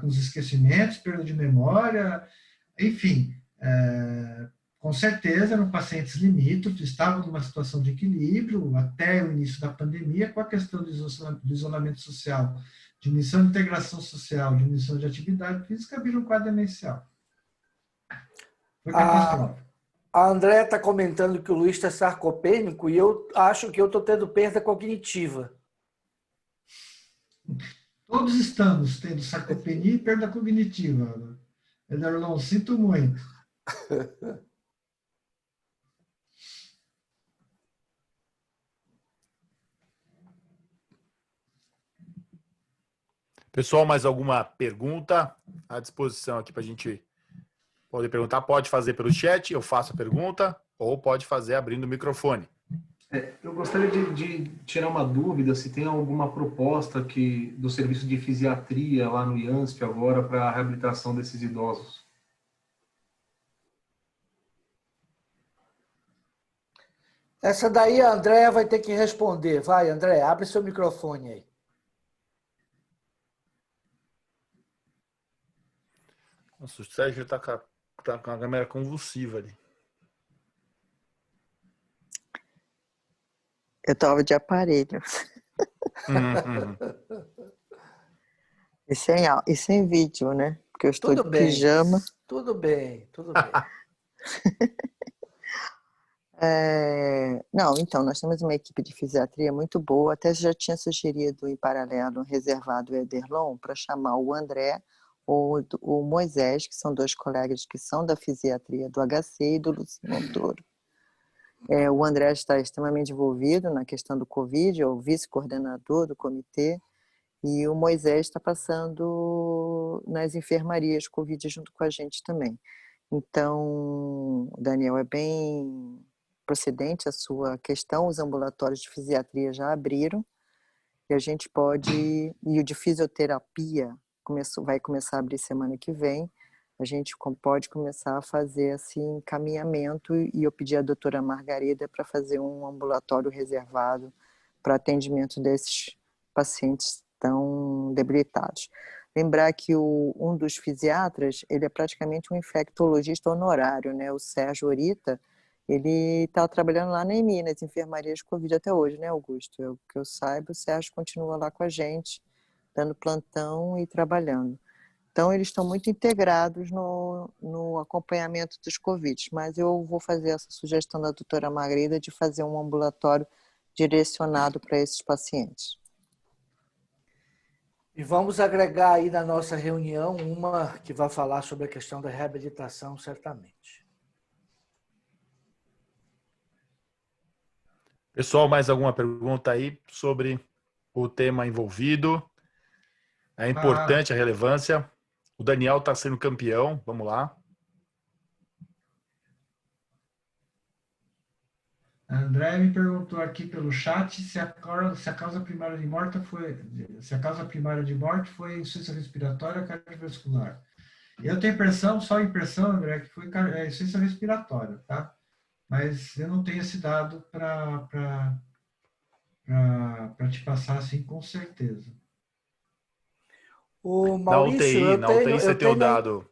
com os esquecimentos, perda de memória, enfim, com certeza eram pacientes limítrofes, estavam numa situação de equilíbrio até o início da pandemia, com a questão do isolamento social, diminuição de integração social, diminuição de atividade física, viram quadro demencial. Foi catastrófico. A Andréa está comentando que o Luiz está sarcopênico e eu acho que eu estou tendo perda cognitiva. Todos estamos tendo sarcopenia e perda cognitiva. Ederlon, sinto muito. Pessoal, mais alguma pergunta à disposição aqui para a gente poder perguntar? Pode fazer pelo chat, eu faço a pergunta, ou pode fazer abrindo o microfone. Eu gostaria de tirar uma dúvida se tem alguma proposta do serviço de fisiatria lá no IANSP agora para a reabilitação desses idosos. Essa daí a Andréa vai ter que responder. Vai, André, abre seu microfone aí. Nossa, o Sérgio tá com a câmera convulsiva ali. Eu estava de aparelho. Uhum. E sem vídeo, né? Porque eu estou Tudo de bem. pijama. Tudo bem, tudo bem. Não, então, nós temos uma equipe de fisiatria muito boa. Até já tinha sugerido, em paralelo, reservado o Ederlon para chamar o André ou o Moisés, que são dois colegas que são da fisiatria do HC e do Lúcio Montoro. O André está extremamente envolvido na questão do Covid, é o vice-coordenador do comitê, e o Moisés está passando nas enfermarias Covid junto com a gente também. Então, Daniel, é bem procedente a sua questão, os ambulatórios de fisiatria já abriram, e a gente pode, e o de fisioterapia vai começar a abrir semana que vem, a gente pode começar a fazer esse encaminhamento, e eu pedi à doutora Margarida para fazer um ambulatório reservado para atendimento desses pacientes tão debilitados. Lembrar que um dos fisiatras, ele é praticamente um infectologista honorário, né? O Sérgio Orita, ele está trabalhando lá na EMI, nas enfermarias de Covid até hoje, né, Augusto? O que eu saiba, o Sérgio continua lá com a gente, dando plantão e trabalhando. Então, eles estão muito integrados no acompanhamento dos Covid, mas eu vou fazer essa sugestão da doutora Margarida de fazer um ambulatório direcionado para esses pacientes. E vamos agregar aí na nossa reunião uma que vai falar sobre a questão da reabilitação, certamente. Pessoal, mais alguma pergunta aí sobre o tema envolvido? É importante a relevância. O Daniel está sendo campeão. Vamos lá. A André me perguntou aqui pelo chat se a causa primária de morte foi insuficiência respiratória ou cardiovascular. Eu tenho impressão, só impressão, André, que foi insuficiência respiratória, tá? Mas eu não tenho esse dado para te passar assim com certeza. O Na Maurício, UTI, na UTI você tem o dado.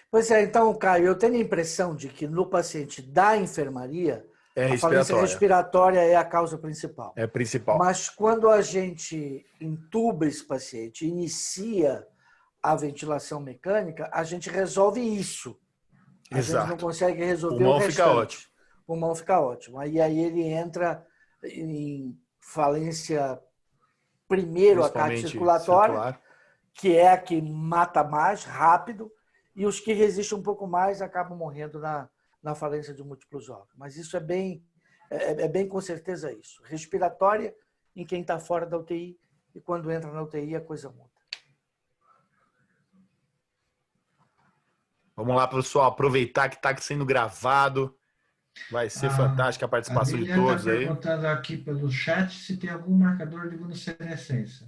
Pois é, então, Caio, eu tenho a impressão de que no paciente da enfermaria, a falência respiratória é a causa principal. É principal. Mas quando a gente intuba esse paciente, inicia a ventilação mecânica, a gente resolve isso. A gente não consegue resolver o restante. Fica ótimo. O pulmão fica ótimo. Aí ele entra em falência primeiro a cardiocirculatória, que é a que mata mais rápido, e os que resistem um pouco mais acabam morrendo na falência de múltiplos órgãos. Mas isso é bem com certeza isso. Respiratória em quem está fora da UTI, e quando entra na UTI a coisa muda. Vamos lá, pessoal, aproveitar que está sendo gravado. Vai ser fantástica a participação de todos aí. A Lilian está perguntando aqui pelo chat se tem algum marcador de imunossenescência.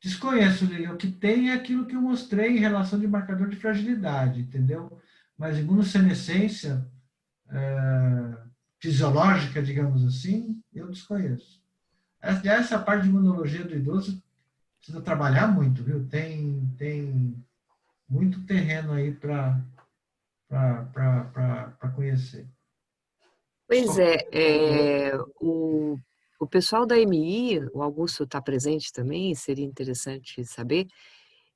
Desconheço, Lilian. O que tem é aquilo que eu mostrei em relação de marcador de fragilidade, entendeu? Mas imunossenescência fisiológica, digamos assim, eu desconheço. Essa parte de imunologia do idoso precisa trabalhar muito, viu? Tem muito terreno aí para conhecer. Pois o pessoal da MI, o Augusto está presente também, seria interessante saber,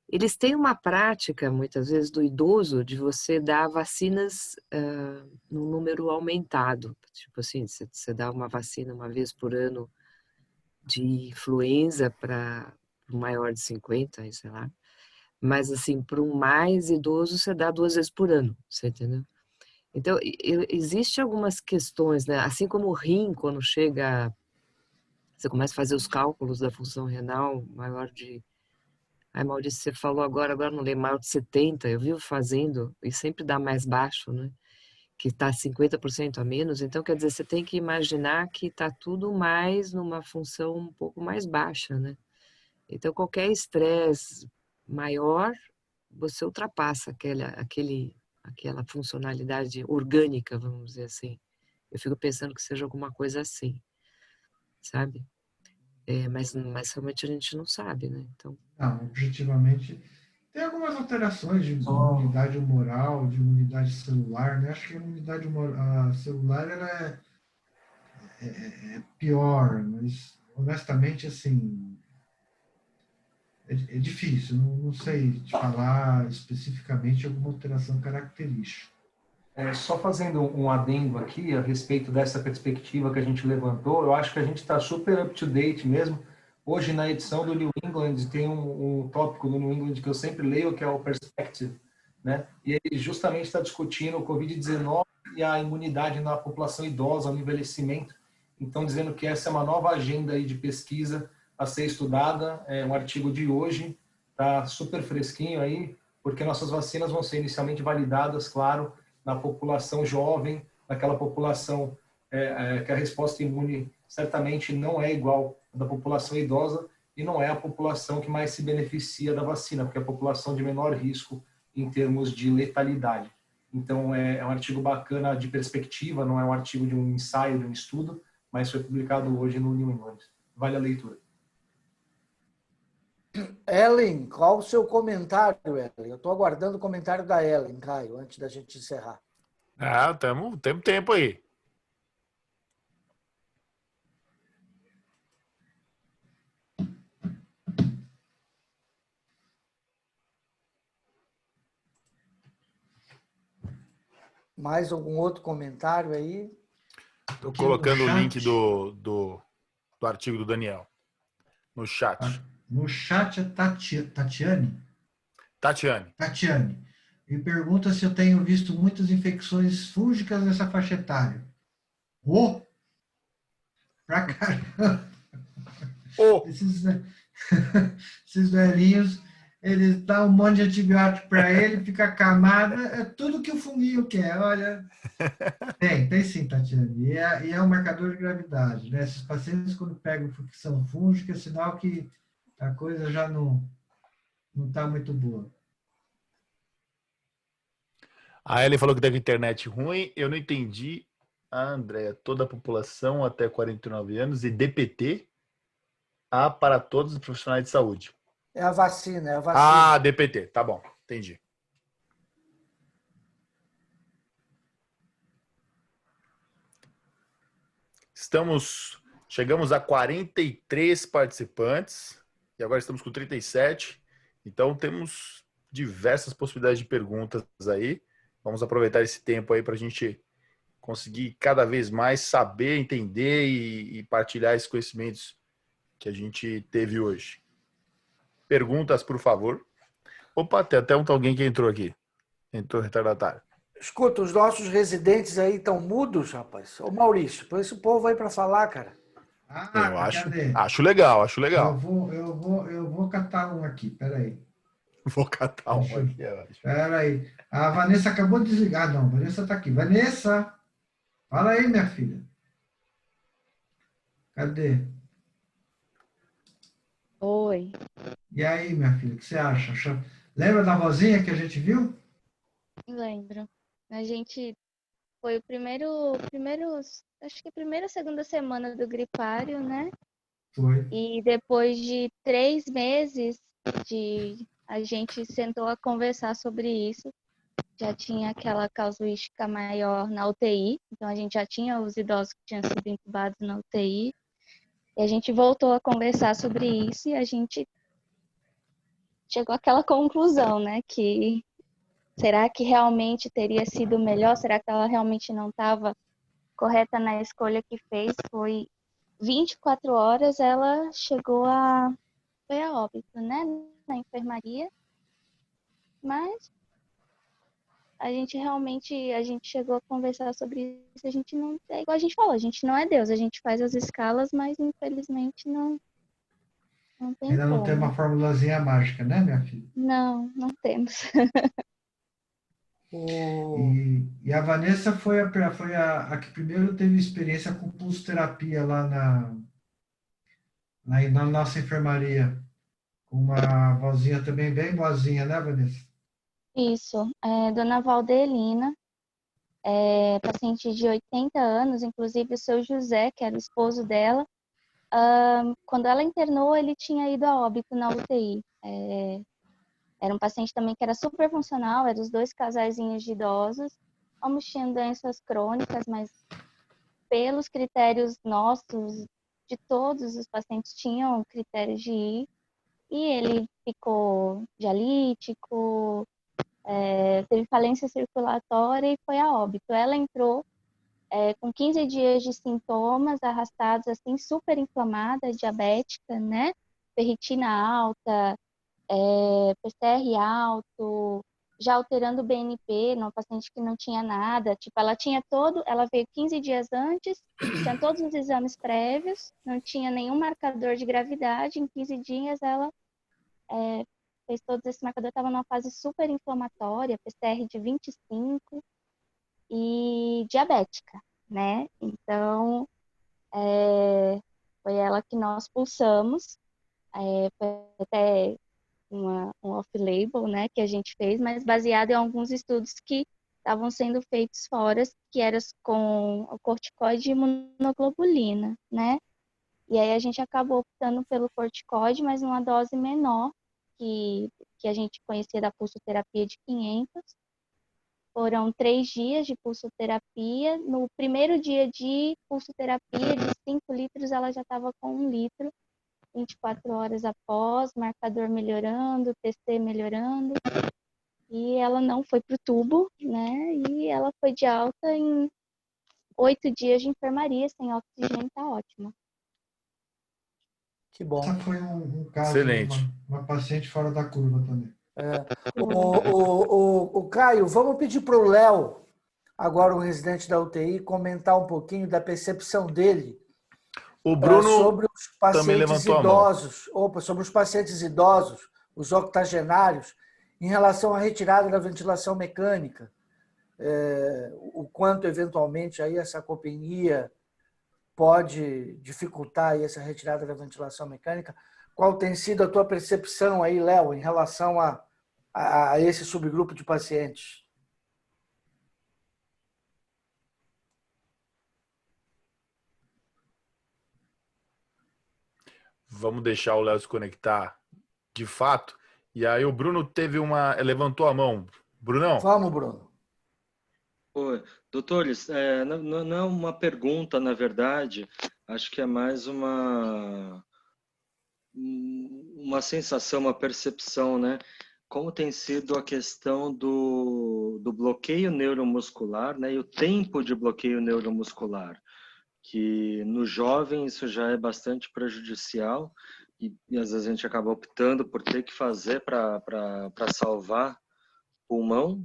eles têm uma prática, muitas vezes, do idoso, de você dar vacinas num número aumentado. Tipo assim, você dá uma vacina uma vez por ano de influenza para um maior de 50, sei lá. Mas, assim, para um mais idoso, você dá 2 vezes por ano, você entendeu? Então, existe algumas questões, né? Assim como o rim, quando chega, você começa a fazer os cálculos da função renal maior de... Ai, Maurício, você falou agora não lembro, maior de 70, eu vivo fazendo, e sempre dá mais baixo, né? Que está 50% a menos, então quer dizer, você tem que imaginar que está tudo mais numa função um pouco mais baixa, né? Então, qualquer estresse maior, você ultrapassa aquela funcionalidade orgânica, vamos dizer assim, Eu fico pensando que seja alguma coisa assim, sabe? Mas realmente a gente não sabe, né? Então, Não, objetivamente, tem algumas alterações de Só imunidade humoral, de imunidade celular, né? Acho que a imunidade celular ela é pior, mas honestamente, assim, é difícil, não sei te falar especificamente alguma alteração característica. Só fazendo um adendo aqui a respeito dessa perspectiva que a gente levantou, eu acho que a gente está super up-to-date mesmo. Hoje, na edição do New England, tem um tópico do New England que eu sempre leio, que é o Perspective, né? E ele justamente está discutindo o Covid-19 e a imunidade na população idosa, o envelhecimento. Então, dizendo que essa é uma nova agenda aí de pesquisa a ser estudada. É um artigo de hoje, está super fresquinho aí, porque nossas vacinas vão ser inicialmente validadas, claro, na população jovem, naquela população que a resposta imune certamente não é igual à da população idosa e não é a população que mais se beneficia da vacina, porque é a população de menor risco em termos de letalidade. Então, é um artigo bacana de perspectiva, não é um artigo de um ensaio, de um estudo, mas foi publicado hoje no New England. Vale a leitura. Ellen, qual o seu comentário, Ellen? Eu estou aguardando o comentário da Ellen, Caio, antes da gente encerrar. Temos tempo aí. Mais algum outro comentário aí? Estou Aqui no colocando o link chat. do artigo do Daniel no chat. No chat é Tatiane. Tatiane. Me pergunta se eu tenho visto muitas infecções fúngicas nessa faixa etária. Pra caramba. Esses velhinhos, eles dão um monte de antibiótico para ele, fica camada, é tudo que o funguinho quer. Olha, tem sim, Tatiane. E é um marcador de gravidade, né? Esses pacientes, quando pegam infecção fúngica, é sinal que a coisa já não está muito boa. A Ellen falou que teve internet ruim. Eu não entendi. André, toda a população até 49 anos e DPT para todos os profissionais de saúde. É a vacina. DPT, tá bom, entendi. Chegamos a 43 participantes e agora estamos com 37. Então temos diversas possibilidades de perguntas aí. Vamos aproveitar esse tempo aí para a gente conseguir cada vez mais saber, entender e partilhar esses conhecimentos que a gente teve hoje. Perguntas, por favor. Opa, tem até alguém que entrou aqui. Entrou retardatário. Escuta, os nossos residentes aí estão mudos, rapaz. Ô Maurício, põe esse povo aí para falar, cara. Eu cadê? acho legal. Eu vou catar um aqui, peraí. Vou catar um aqui. Peraí. A Vanessa acabou de desligar. Não, a Vanessa está aqui. Vanessa, fala aí, minha filha. Cadê? Oi. E aí, minha filha, o que você acha? Lembra da vozinha que a gente viu? Lembro. A gente foi o acho que a primeira ou segunda semana do gripário, né? Foi. E depois de 3 meses a gente sentou a conversar sobre isso. Já tinha aquela casuística maior na UTI, então a gente já tinha os idosos que tinham sido intubados na UTI. E a gente voltou a conversar sobre isso e a gente chegou àquela conclusão, né? Que será que realmente teria sido melhor? Será que ela realmente não estava correta na escolha que fez? Foi 24 horas, ela foi a óbito, né? Na enfermaria. Mas a gente chegou a conversar sobre isso. A gente não, é igual a gente falou, a gente não é Deus. A gente faz as escalas, mas infelizmente não tem Ainda não como. tem uma formulazinha mágica, né, minha filha? Não temos. E a Vanessa foi a que primeiro teve experiência com pulsoterapia lá na nossa enfermaria. Com uma vozinha também bem boazinha, né, Vanessa? Isso, Dona Valdelina. paciente de 80 anos, inclusive o seu José, que era o esposo dela, quando ela internou, ele tinha ido a óbito na UTI. Era um paciente também que era super funcional, eram os dois casaizinhos de idosos, ambos tinham doenças crônicas, mas pelos critérios nossos, de todos os pacientes tinham critérios de ir, e ele ficou dialítico, teve falência circulatória e foi a óbito. Ela entrou com 15 dias de sintomas arrastados, assim, super inflamada, diabética, né? Ferritina alta, PCR alto, já alterando o BNP, numa paciente que não tinha nada. Tipo, ela veio 15 dias antes, tinha todos os exames prévios, não tinha nenhum marcador de gravidade. Em 15 dias ela fez todos esses marcadores, estava numa fase super inflamatória, PCR de 25 e diabética, né? Então, foi ela que nós pulsamos, foi até um off-label, né, que a gente fez, mas baseado em alguns estudos que estavam sendo feitos fora, que eram com o corticoide e imunoglobulina, né? E aí a gente acabou optando pelo corticoide, mas numa dose menor, que a gente conhecia da pulsoterapia de 500. Foram 3 dias de pulsoterapia. No primeiro dia de pulsoterapia, de 5 litros, ela já estava com 1 litro. 24 horas após, marcador melhorando, TC melhorando. E ela não foi para o tubo, né? E ela foi de alta em 8 dias de enfermaria, sem oxigênio, tá ótima. Que bom. Essa foi um caso Excelente. de uma paciente fora da curva também. O Caio, vamos pedir para o Léo, agora o residente da UTI, comentar um pouquinho da percepção dele O Bruno sobre os também pacientes levantou a mão. idosos, sobre os pacientes idosos, os octogenários, em relação à retirada da ventilação mecânica. O quanto, eventualmente, aí essa companhia pode dificultar aí essa retirada da ventilação mecânica. Qual tem sido a tua percepção aí, Léo, em relação a esse subgrupo de pacientes? Vamos deixar o Léo se conectar de fato. E aí o Bruno levantou a mão. Brunão? Vamos, Bruno. Oi, doutores, não é uma pergunta, na verdade, acho que é mais uma sensação, uma percepção, né? Como tem sido a questão do bloqueio neuromuscular, né? E o tempo de bloqueio neuromuscular, que no jovem isso já é bastante prejudicial e às vezes a gente acaba optando por ter que fazer para salvar pulmão,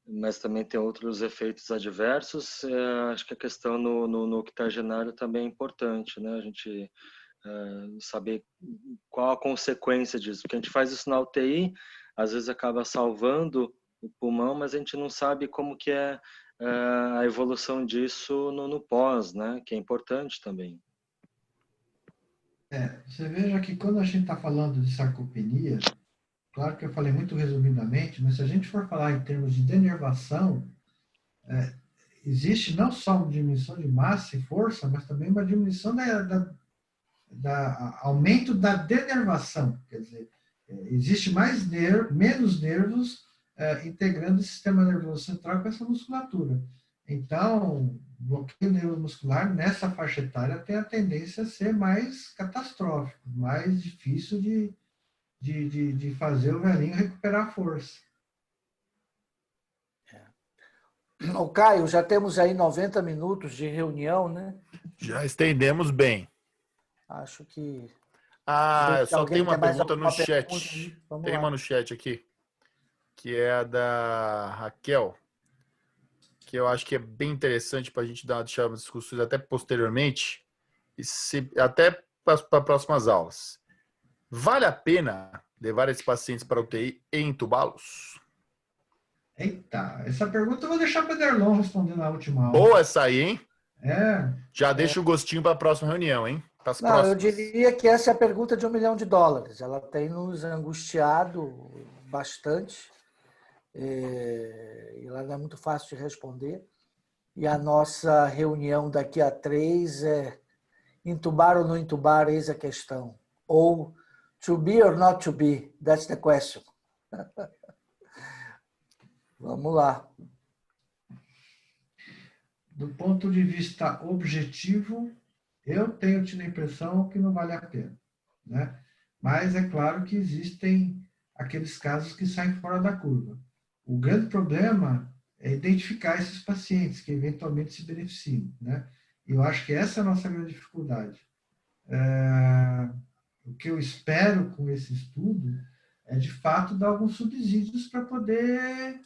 mas também tem outros efeitos adversos. Acho que a questão no octogenário também é importante, né? A gente saber qual a consequência disso, porque a gente faz isso na UTI, às vezes acaba salvando o pulmão, mas a gente não sabe como que é a evolução disso no pós, né? Que é importante também. Você veja que quando a gente está falando de sarcopenia, claro que eu falei muito resumidamente, mas se a gente for falar em termos de denervação, existe não só uma diminuição de massa e força, mas também uma diminuição aumento da denervação. Quer dizer, existe menos nervos integrando o sistema nervoso central com essa musculatura. Então, bloqueio neuromuscular nessa faixa etária tem a tendência a ser mais catastrófico, mais difícil de fazer o velhinho recuperar a força. O Caio, já temos aí 90 minutos de reunião, né? Já estendemos bem. Acho que... Só tem uma pergunta no chat. Pergunta, tem uma no chat aqui, que é a da Raquel, que eu acho que é bem interessante para a gente deixar umas discussões até posteriormente, até para próximas aulas. Vale a pena levar esses pacientes para a UTI e entubá-los? Eita, essa pergunta eu vou deixar para o Derlon responder na última aula. Boa essa aí, hein? Já deixa o gostinho para a próxima reunião, hein? Não, eu diria que essa é a pergunta de $1 milhão. Ela tem nos angustiado bastante e lá não é muito fácil de responder. E a nossa reunião daqui a 3 é entubar ou não entubar, eis a questão. Ou to be or not to be, that's the question. Vamos lá. Do ponto de vista objetivo, eu tenho tido a impressão que não vale a pena, né? Mas é claro que existem aqueles casos que saem fora da curva. O grande problema é identificar esses pacientes que eventualmente se beneficiam, né? E eu acho que essa é a nossa grande dificuldade. O que eu espero com esse estudo é, de fato, dar alguns subsídios para poder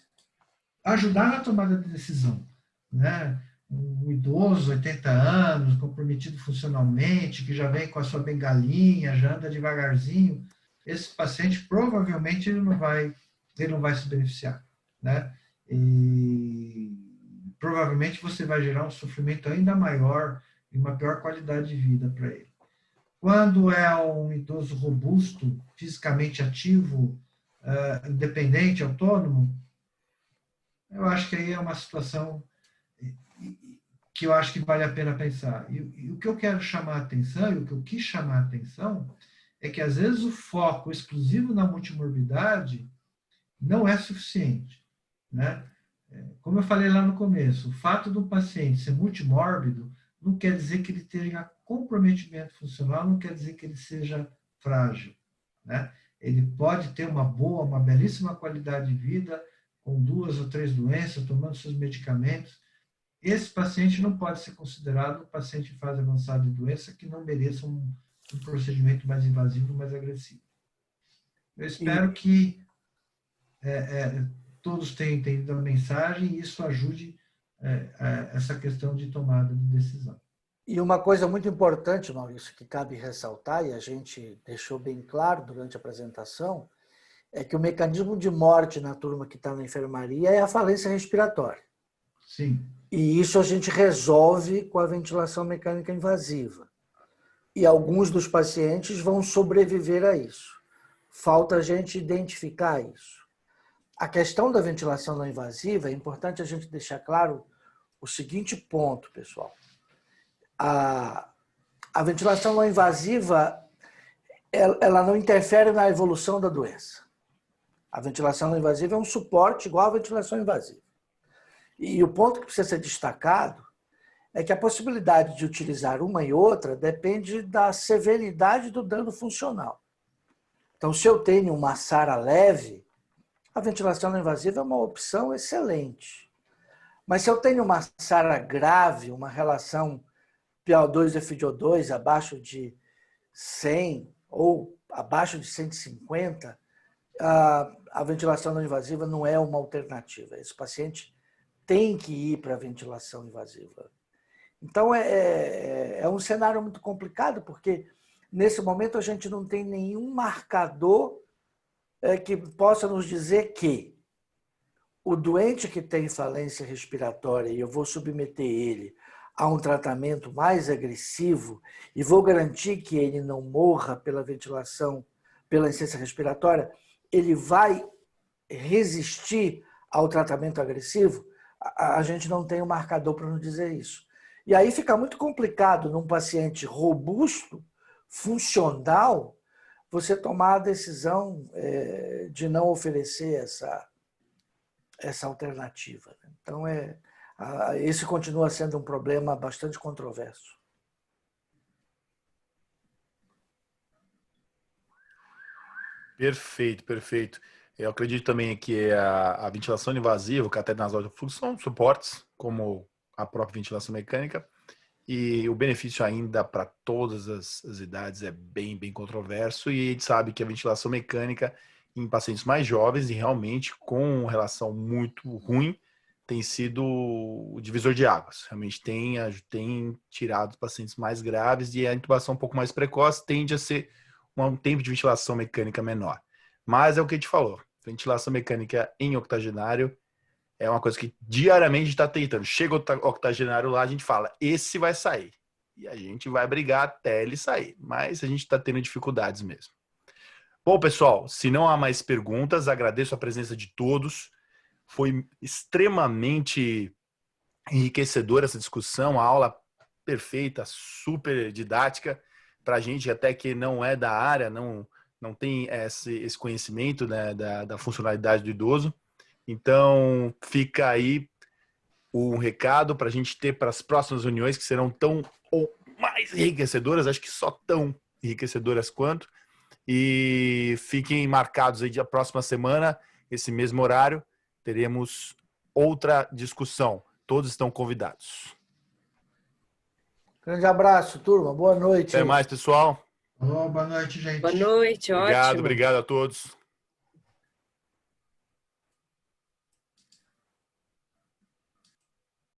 ajudar na tomada de decisão, né? Um idoso, 80 anos, comprometido funcionalmente, que já vem com a sua bengalinha, já anda devagarzinho, esse paciente provavelmente ele não vai se beneficiar, né? E provavelmente você vai gerar um sofrimento ainda maior e uma pior qualidade de vida para ele. Quando é um idoso robusto, fisicamente ativo, independente, autônomo, eu acho que aí é uma situação que eu acho que vale a pena pensar. E o que eu quero chamar a atenção, e o que eu quis chamar a atenção, é que às vezes o foco exclusivo na multimorbidade não é suficiente, né? Como eu falei lá no começo, o fato do paciente ser multimórbido não quer dizer que ele tenha comprometimento funcional, não quer dizer que ele seja frágil, né? Ele pode ter uma belíssima qualidade de vida, com 2 ou 3 doenças, tomando seus medicamentos. Esse paciente não pode ser considerado um paciente em fase avançada de doença que não mereça um procedimento mais invasivo, mais agressivo. Eu espero que todos tenham entendido a mensagem e isso ajude essa questão de tomada de decisão. E uma coisa muito importante, Maurício, que cabe ressaltar, e a gente deixou bem claro durante a apresentação, é que o mecanismo de morte na turma que está na enfermaria é a falência respiratória. Sim. E isso a gente resolve com a ventilação mecânica invasiva. E alguns dos pacientes vão sobreviver a isso. Falta a gente identificar isso. A questão da ventilação não invasiva, é importante a gente deixar claro o seguinte ponto, pessoal. A ventilação não invasiva, ela não interfere na evolução da doença. A ventilação não invasiva é um suporte igual à ventilação invasiva. E o ponto que precisa ser destacado é que a possibilidade de utilizar uma e outra depende da severidade do dano funcional. Então, se eu tenho uma SARA leve, a ventilação não invasiva é uma opção excelente. Mas se eu tenho uma SARA grave, uma relação PO2-FiO2 abaixo de 100 ou abaixo de 150, a ventilação não invasiva não é uma alternativa. Esse paciente tem que ir para a ventilação invasiva. Então, é um cenário muito complicado, porque nesse momento a gente não tem nenhum marcador que possa nos dizer que o doente que tem falência respiratória, e eu vou submeter ele a um tratamento mais agressivo e vou garantir que ele não morra pela ventilação, pela insuficiência respiratória, ele vai resistir ao tratamento agressivo? A gente não tem um marcador para nos dizer isso. E aí fica muito complicado num paciente robusto, funcional, você tomar a decisão de não oferecer essa alternativa. Então, esse continua sendo um problema bastante controverso. Perfeito, perfeito. Eu acredito também que a ventilação invasiva, o cateter nasal de fluxo, são suportes, como a própria ventilação mecânica, e o benefício ainda para todas as idades é bem controverso, e a gente sabe que a ventilação mecânica em pacientes mais jovens e realmente com relação muito ruim tem sido o divisor de águas. Realmente tem tirado os pacientes mais graves e a intubação um pouco mais precoce tende a ser um tempo de ventilação mecânica menor. Mas é o que a gente falou, ventilação mecânica em octogenário é uma coisa que diariamente a gente está tentando. Chega o octogenário lá, a gente fala, esse vai sair. E a gente vai brigar até ele sair. Mas a gente está tendo dificuldades mesmo. Bom, pessoal, se não há mais perguntas, agradeço a presença de todos. Foi extremamente enriquecedora essa discussão, a aula perfeita, super didática, para a gente até que não é da área, não tem esse conhecimento, né, da funcionalidade do idoso. Então, fica aí um recado para a gente ter para as próximas reuniões, que serão tão ou mais enriquecedoras, acho que só tão enriquecedoras quanto. E fiquem marcados aí, a próxima semana, esse mesmo horário, teremos outra discussão. Todos estão convidados. Grande abraço, turma. Boa noite. Até mais, pessoal. Boa noite, gente. Boa noite, ótimo. Obrigado a todos.